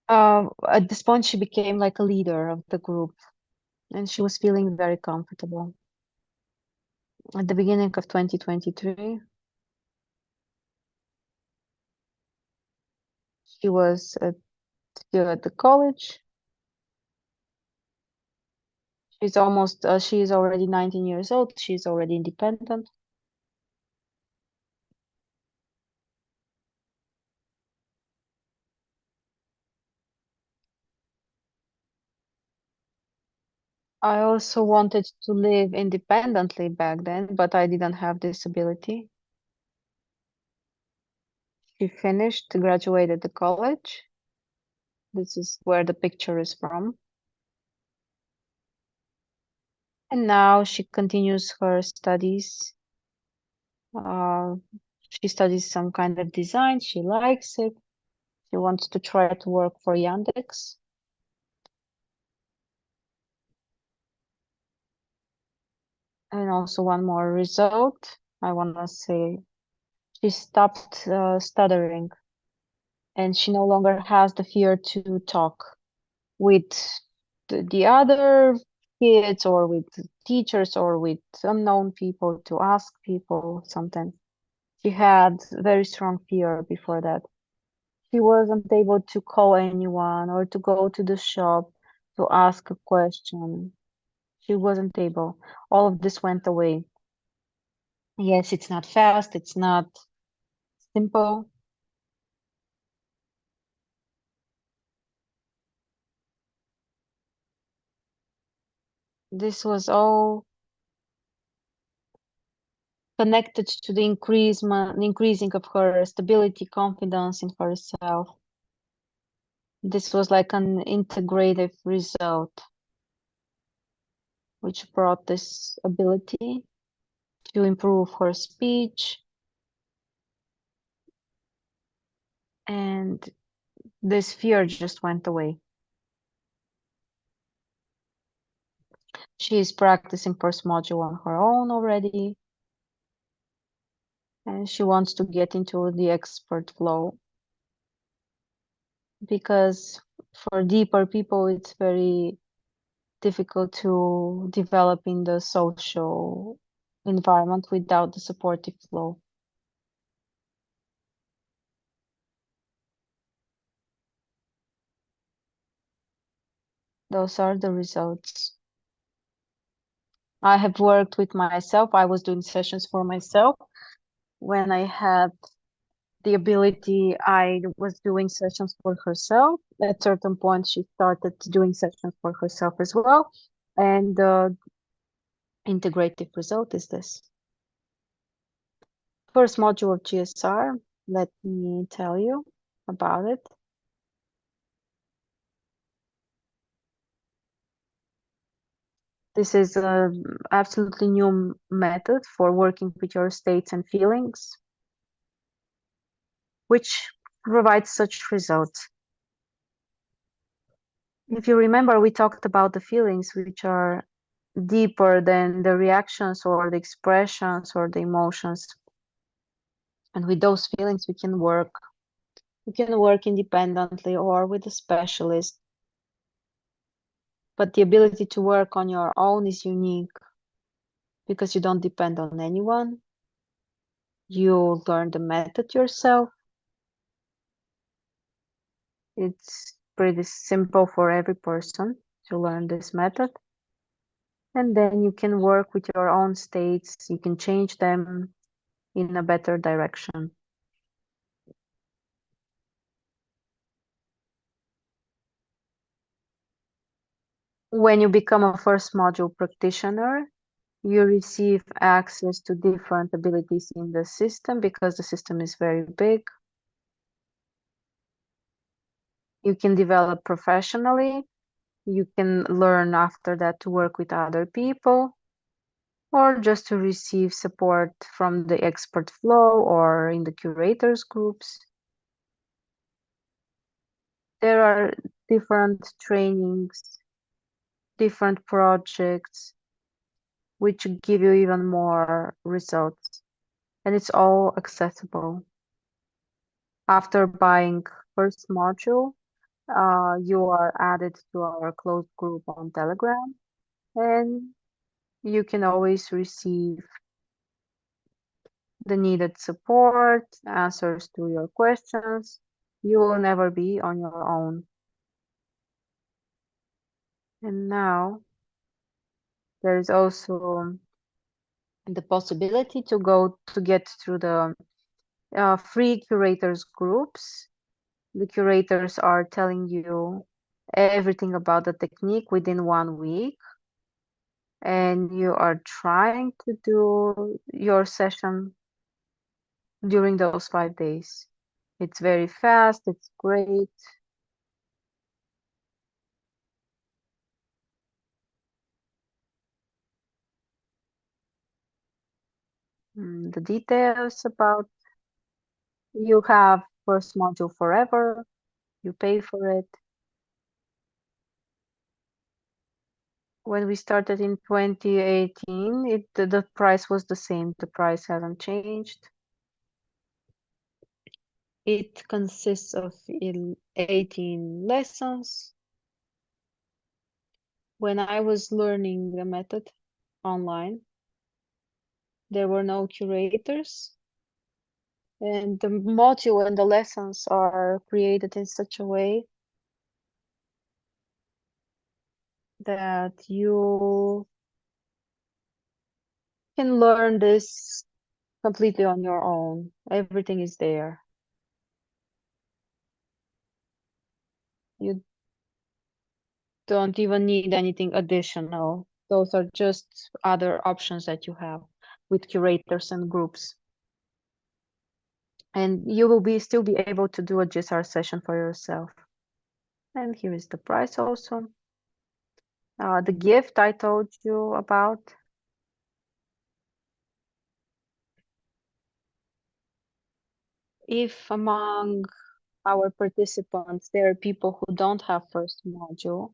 at this point she became like a leader of the group and she was feeling very comfortable. At the beginning of 2023, she was still at the college. She's almost, she is already 19 years old. She's already independent. I also wanted to live independently back then, but I didn't have this ability. She finished, graduated the college. This is where the picture is from. And now she continues her studies. She studies some kind of design. She likes it. She wants to try to work for Yandex. And also one more result. I want to say she stopped stuttering and she no longer has the fear to talk with the other kids or with teachers or with unknown people, to ask people something. She had very strong fear before that. She wasn't able to call anyone or to go to the shop to ask a question. She wasn't able. All of this went away. Yes, it's not fast, it's not simple. This was all connected to the increasing of her stability, confidence in herself. This was like an integrative result, which brought this ability to improve her speech. And this fear just went away. She is practicing first module on her own already. And she wants to get into the expert flow. Because for deeper people, it's very difficult to develop in the social environment without the supportive flow. Those are the results. I have worked with myself. I was doing sessions for myself. When I had the ability, I was doing sessions for herself. At certain point, she started doing sessions for herself as well. And the integrative result is this. First module of GSR, let me tell you about it. This is an absolutely new method for working with your states and feelings, which provides such results. If you remember, we talked about the feelings which are deeper than the reactions or the expressions or the emotions. And with those feelings, we can work. We can work independently or with a specialist. But the ability to work on your own is unique because you don't depend on anyone. You learn the method yourself. It's pretty simple for every person to learn this method. And then you can work with your own states. You can change them in a better direction. When you become a first module practitioner, you receive access to different abilities in the system because the system is very big. You can develop professionally. You can learn after that to work with other people or just to receive support from the expert flow or in the curators groups. There are different trainings, different projects, which give you even more results. And it's all accessible. After buying first module, you are added to our closed group on Telegram, and you can always receive the needed support, answers to your questions. You will never be on your own. And now there is also the possibility to go to get through the free curators groups. The curators are telling you everything about the technique within 1 week, and you are trying to do your session during those 5 days. It's very fast, it's great. The details about you have first module forever, you pay for it. When we started in 2018, the price was the same. The price hasn't changed. It consists of 18 lessons. When I was learning the method online, there were no curators, and the module and the lessons are created in such a way that you can learn this completely on your own. Everything is there. You don't even need anything additional. Those are just other options that you have with curators and groups. And you will still be able to do a GSR session for yourself. And here is the price also. The gift I told you about. If among our participants there are people who don't have first module,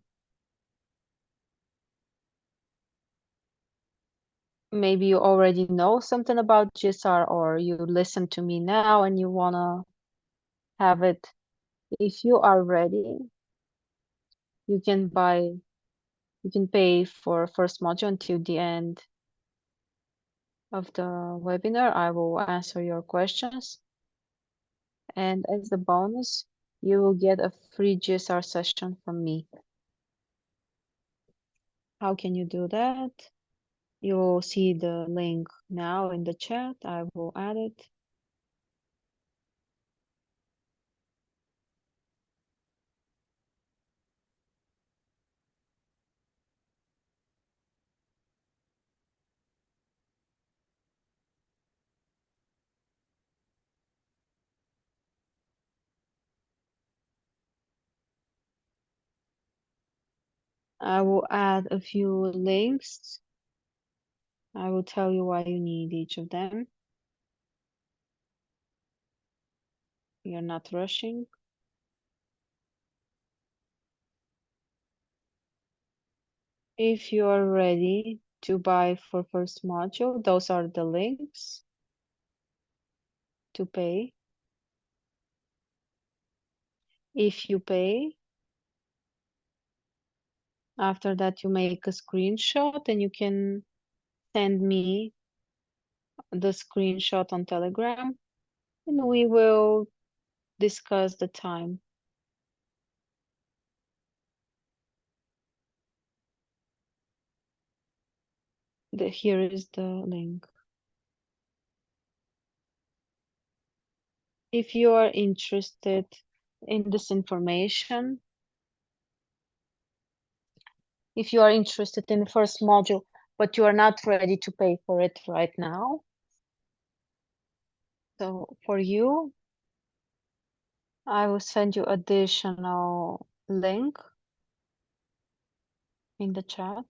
maybe you already know something about GSR, or you listen to me now and you wanna have it. If you are ready, you can pay for first module until the end of the webinar. I will answer your questions. And as a bonus, you will get a free GSR session from me. How can you do that? You will see the link now in the chat. I will add it. I will add a few links. I will tell you why you need each of them. You're not rushing. If you are ready to buy for first module, those are the links to pay. If you pay, after that you make a screenshot and you can send me the screenshot on Telegram, and we will discuss the time. Here is the link. If you are interested in this information, if you are interested in the first module, but you are not ready to pay for it right now. So for you, I will send you additional link in the chat.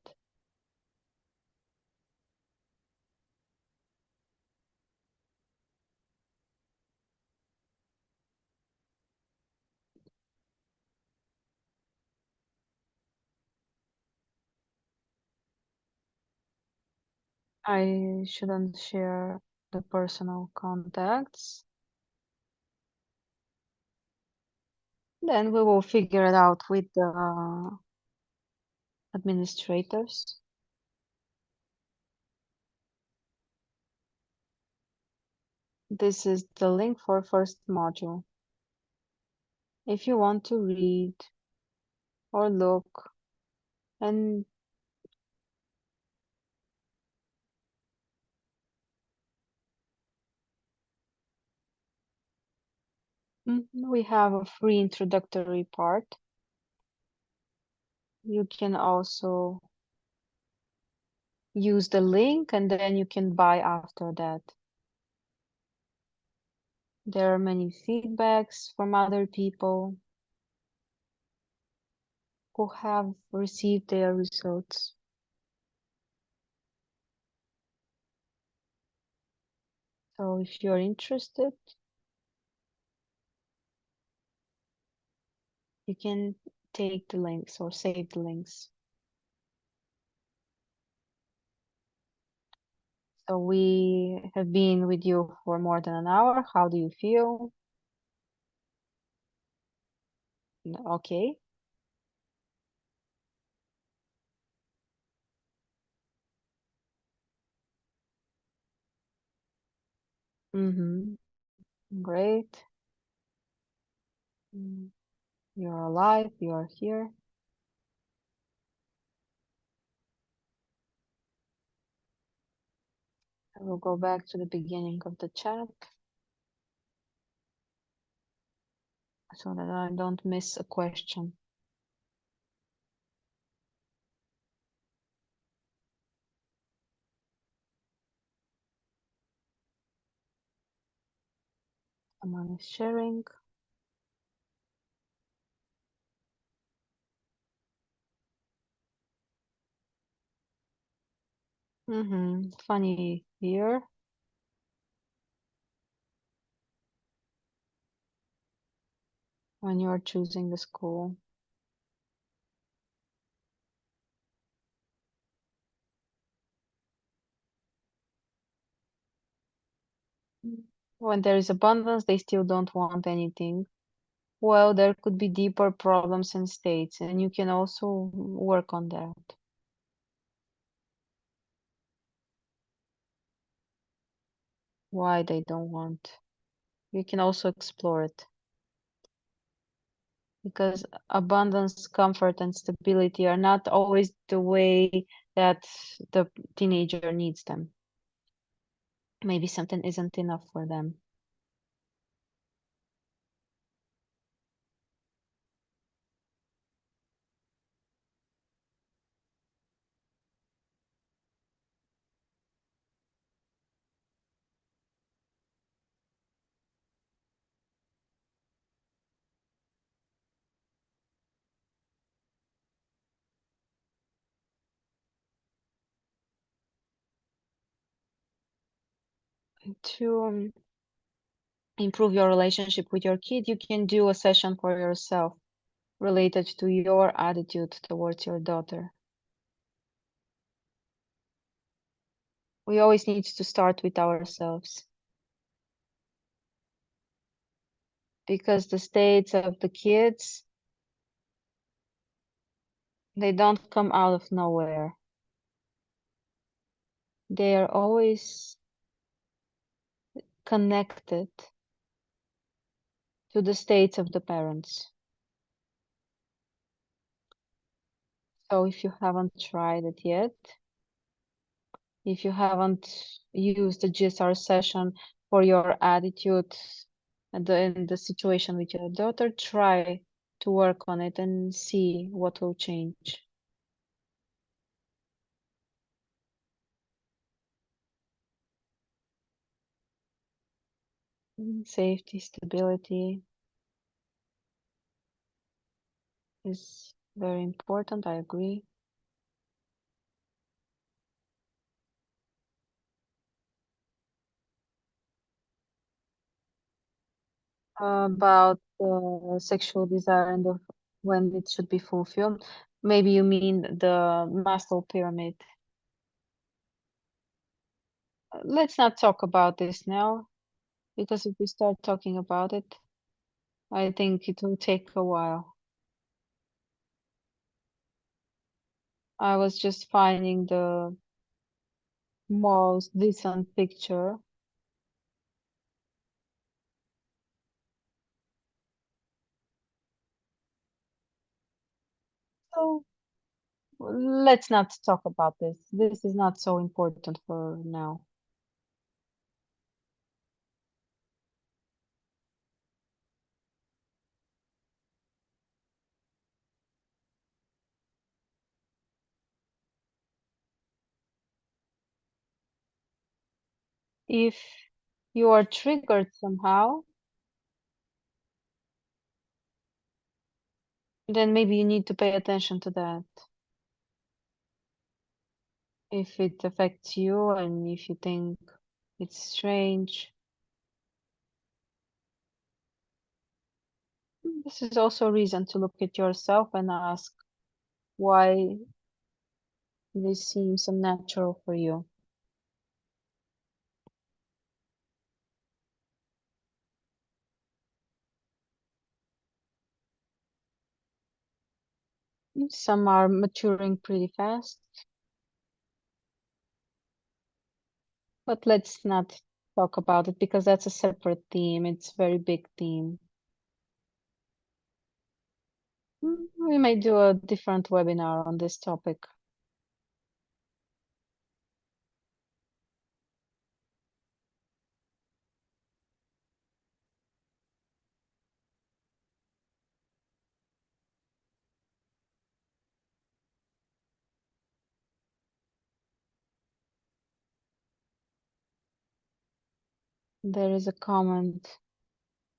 I shouldn't share the personal contacts. Then we will figure it out with the administrators. This is the link for first module. If you want to read or look and we have a free introductory part. You can also use the link and then you can buy after that. There are many feedbacks from other people who have received their results. So if you're interested, you can take the links or save the links. So we have been with you for more than an hour. How do you feel? Okay. Great. You're alive, you're here. I will go back to the beginning of the chat so that I don't miss a question. Someone is sharing. Funny here. When you're choosing the school. When there is abundance, they still don't want anything. Well, there could be deeper problems in states, and you can also work on that. Why they don't want. You can also explore it. Because abundance, comfort, and stability are not always the way that the teenager needs them. Maybe something isn't enough for them. To improve your relationship with your kid, you can do a session for yourself related to your attitude towards your daughter. We always need to start with ourselves. Because the states of the kids, they don't come out of nowhere. They are always connected to the states of the parents. So if you haven't tried it yet, if you haven't used the GSR session for your attitude and in the situation with your daughter, try to work on it and see what will change. Safety, stability is very important. I agree. About sexual desire and when it should be fulfilled. Maybe you mean the Maslow pyramid. Let's not talk about this now, because if we start talking about it, I think it will take a while. I was just finding the most decent picture. So let's not talk about this. This is not so important for now. If you are triggered somehow, then maybe you need to pay attention to that. If it affects you and if you think it's strange, this is also a reason to look at yourself and ask why this seems unnatural for you. Some are maturing pretty fast, but let's not talk about it because that's a separate theme. It's a very big theme. We may do a different webinar on this topic. There is a comment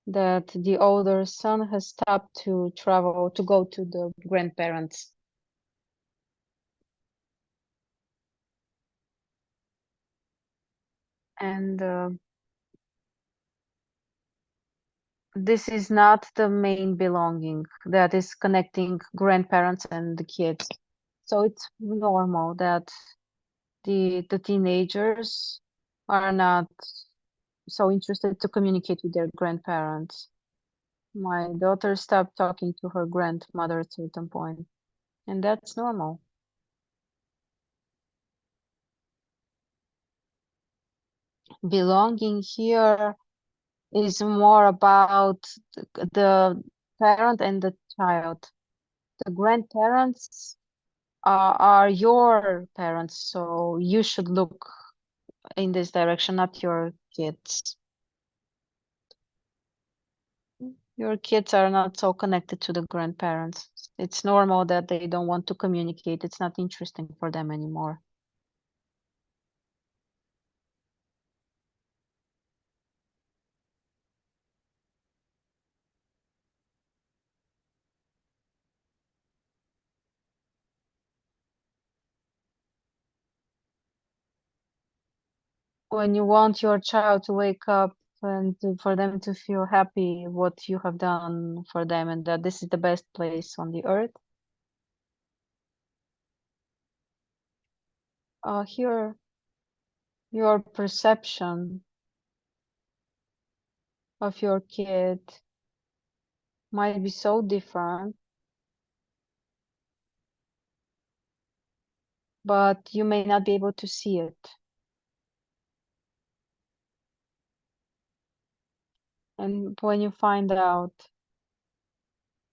that the older son has stopped to travel to go to the grandparents. And this is not the main belonging that is connecting grandparents and the kids. So it's normal that the teenagers are not so interested to communicate with their grandparents. My daughter stopped talking to her grandmother at a certain point, and that's normal. Belonging here is more about the parent and the child. The grandparents are your parents, so you should look in this direction, not your kids. Your kids are not so connected to the grandparents. It's normal that they don't want to communicate. It's not interesting for them anymore. When you want your child to wake up and for them to feel happy what you have done for them and that this is the best place on the earth, here your perception of your kid might be so different, but you may not be able to see it. And when you find out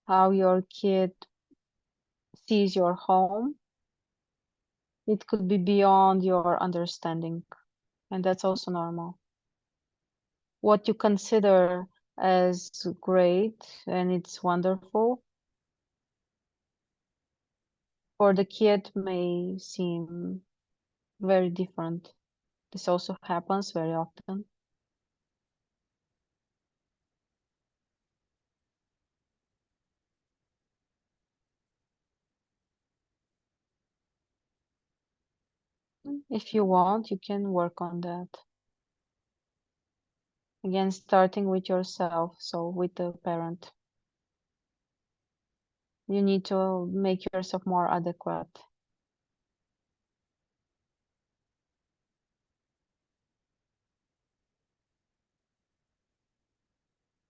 how your kid sees your home, it could be beyond your understanding, and that's also normal. What you consider as great and it's wonderful for the kid may seem very different. This also happens very often. If you want, you can work on that. Again, starting with yourself, so with the parent. You need to make yourself more adequate.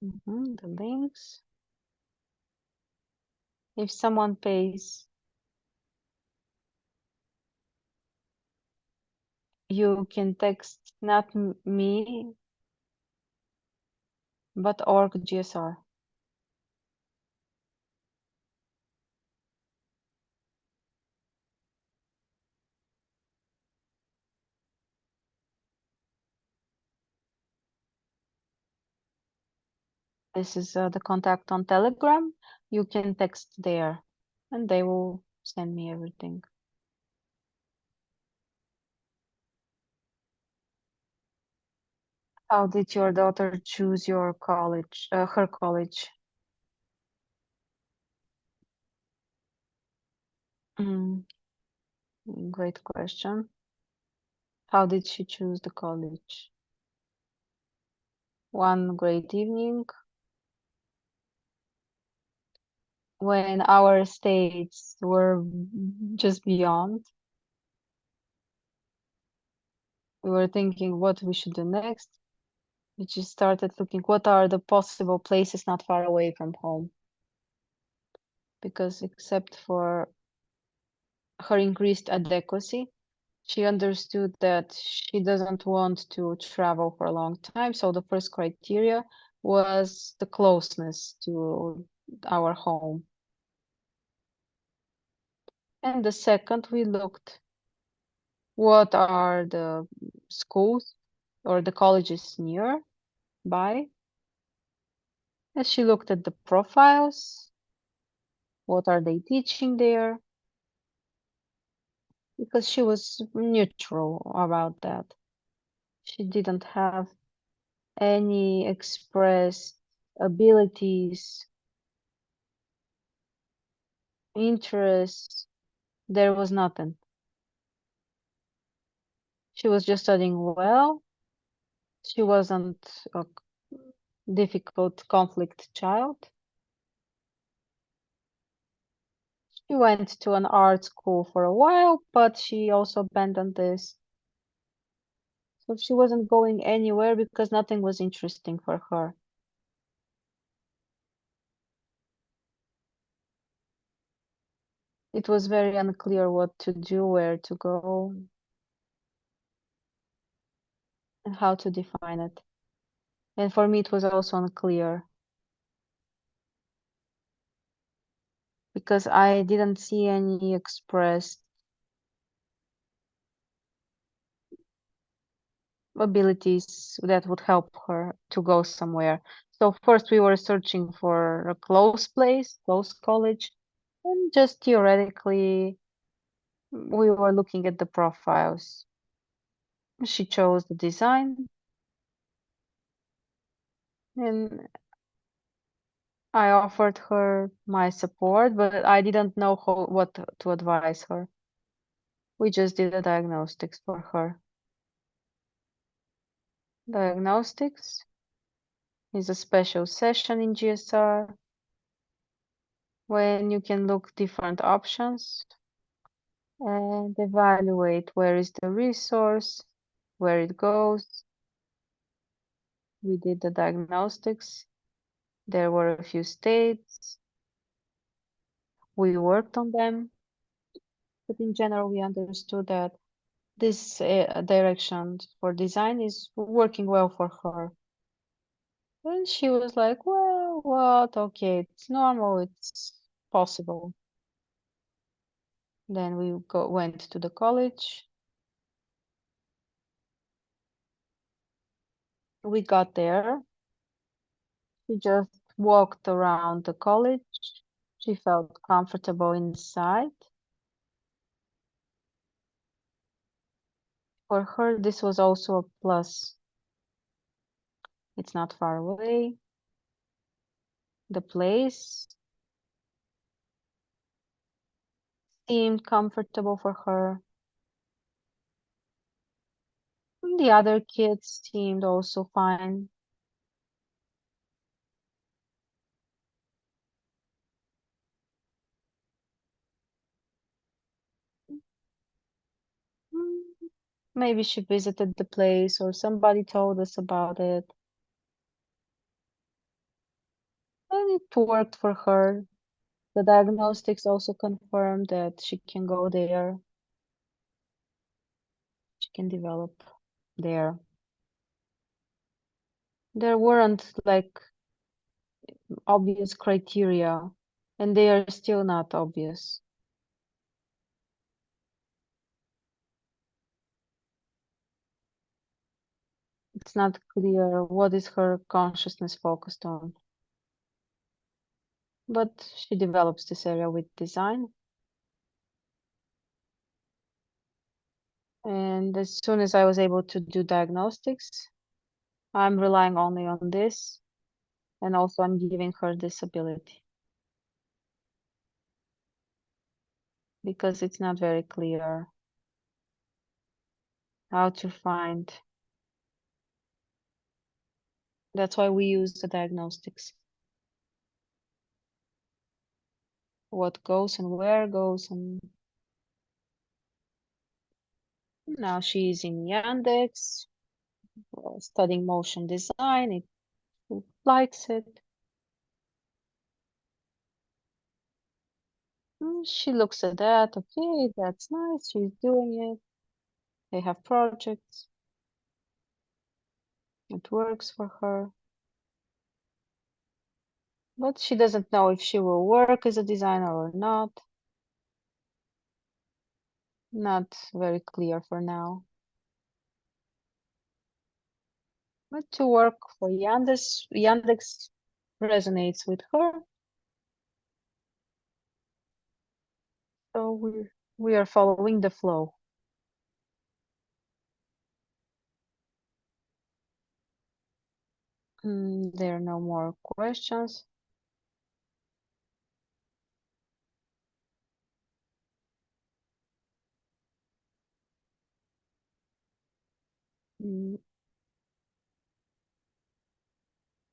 The links. If someone pays, you can text not me, but org GSR. This is the contact on Telegram. You can text there, and they will send me everything. How did your daughter choose your college, her college? Great question. How did she choose the college? One great evening, when our states were just beyond, we were thinking what we should do next. We just started looking what are the possible places not far away from home. Because except for her increased adequacy, she understood that she doesn't want to travel for a long time. So the first criteria was the closeness to our home. And the second, we looked what are the schools or the colleges nearby. And she looked at the profiles. What are they teaching there? Because she was neutral about that. She didn't have any expressed abilities, interests. There was nothing. She was just studying well. She wasn't a difficult conflict child. She went to an art school for a while, but she also abandoned this. So she wasn't going anywhere because nothing was interesting for her. It was very unclear what to do, where to go, and how to define it. And for me, it was also unclear because I didn't see any expressed abilities that would help her to go somewhere. So first we were searching for a close place, close college, and just theoretically we were looking at the profiles. She chose the design, and I offered her my support, but I didn't know what to advise her. We just did a diagnostics for her. Diagnostics is a special session in GSR when you can look different options and evaluate where is the resource, where it goes. We did the diagnostics. There were a few states. We worked on them, but in general, we understood that this direction for design is working well for her. And she was like, well, what? Okay, it's normal, it's possible. Then we went to the college. We got there. She just walked around the college. She felt comfortable inside. For her, this was also a plus. It's not far away. The place seemed comfortable for her. The other kids seemed also fine. Mm, Maybe she visited the place or somebody told us about it. And it worked for her. The diagnostics also confirmed that she can go there. She can develop there. There weren't like obvious criteria, and they are still not obvious. It's not clear what is her consciousness focused on. But she develops this area with design. And as soon as I was able to do diagnostics, I'm relying only on this. And also I'm giving her this ability because it's not very clear how to find. That's why we use the diagnostics. What goes and where goes. And now she's in Yandex, studying motion design. It likes it. She looks at that. Okay, that's nice. She's doing it. They have projects. It works for her. But she doesn't know if she will work as a designer or not. Not very clear for now. But to work for Yandex resonates with her. So we are following the flow. There are no more questions. Mm,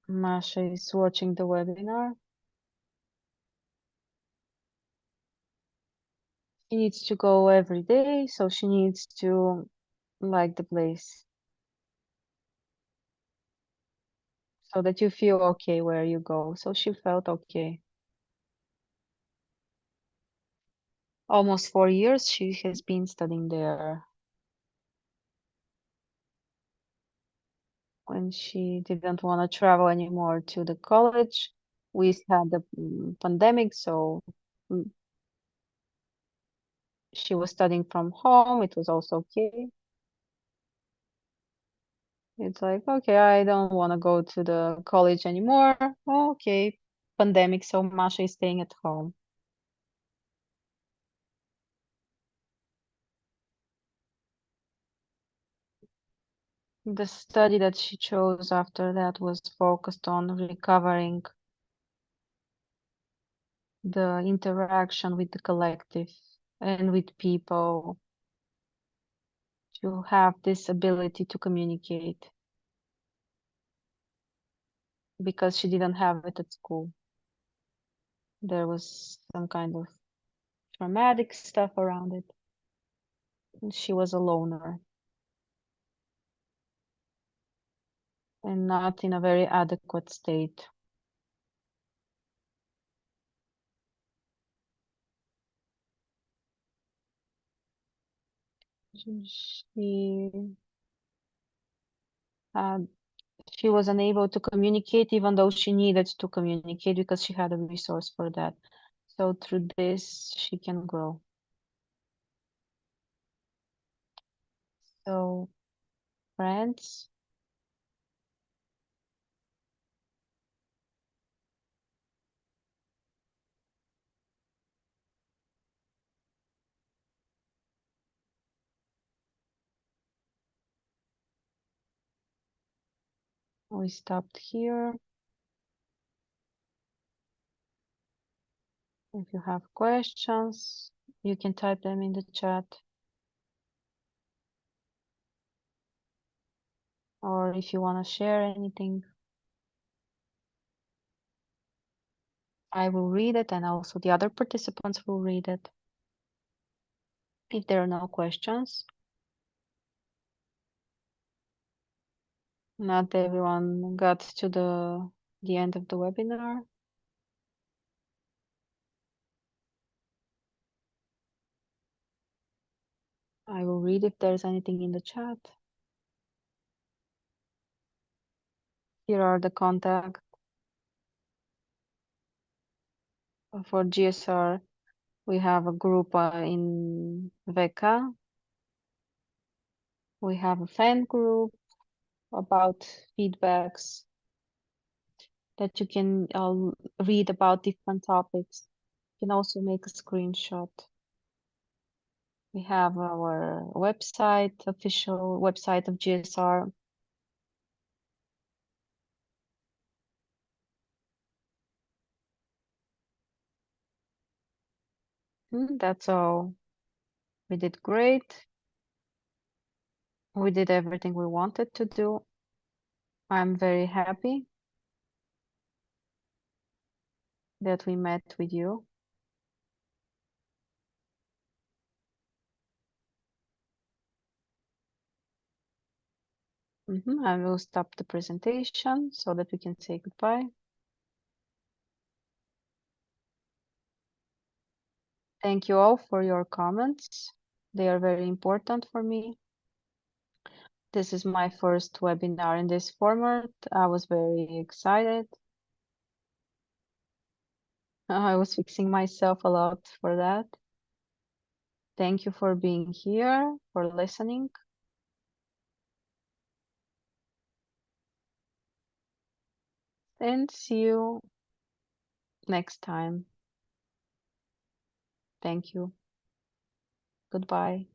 Masha is watching the webinar. She needs to go every day, so she needs to like the place so that you feel okay where you go. So she felt okay. Almost 4 years she has been studying there. When she didn't want to travel anymore to the college, we had the pandemic, so mm, she was studying from home. It was also okay. It's like, okay, I don't want to go to the college anymore. Okay, pandemic, so Masha is staying at home. The study that she chose after that was focused on recovering the interaction with the collective and with people, to have this ability to communicate, because she didn't have it at school. There was some kind of traumatic stuff around it. And she was a loner and not in a very adequate state. She had she was unable to communicate even though she needed to communicate because she had a resource for that. So through this, she can grow. So, friends, we stopped here. If you have questions, you can type them in the chat. or if you want to share anything, I will read it, and also the other participants will read it. If there are no questions, not everyone got to the end of the webinar. I will read if there's anything in the chat. Here are the contacts for GSR. We have a group in VK. We have a fan group about feedbacks that you can read about different topics. You can also make a screenshot. We have our website, official website of GSR. That's all. We did great. We did everything we wanted to do. I'm very happy that we met with you. I will stop the presentation so that we can say goodbye. Thank you all for your comments. They are very important for me. This is my first webinar in this format. I was very excited. I was fixing myself a lot for that. Thank you for being here, for listening. And see you next time. Thank you. Goodbye.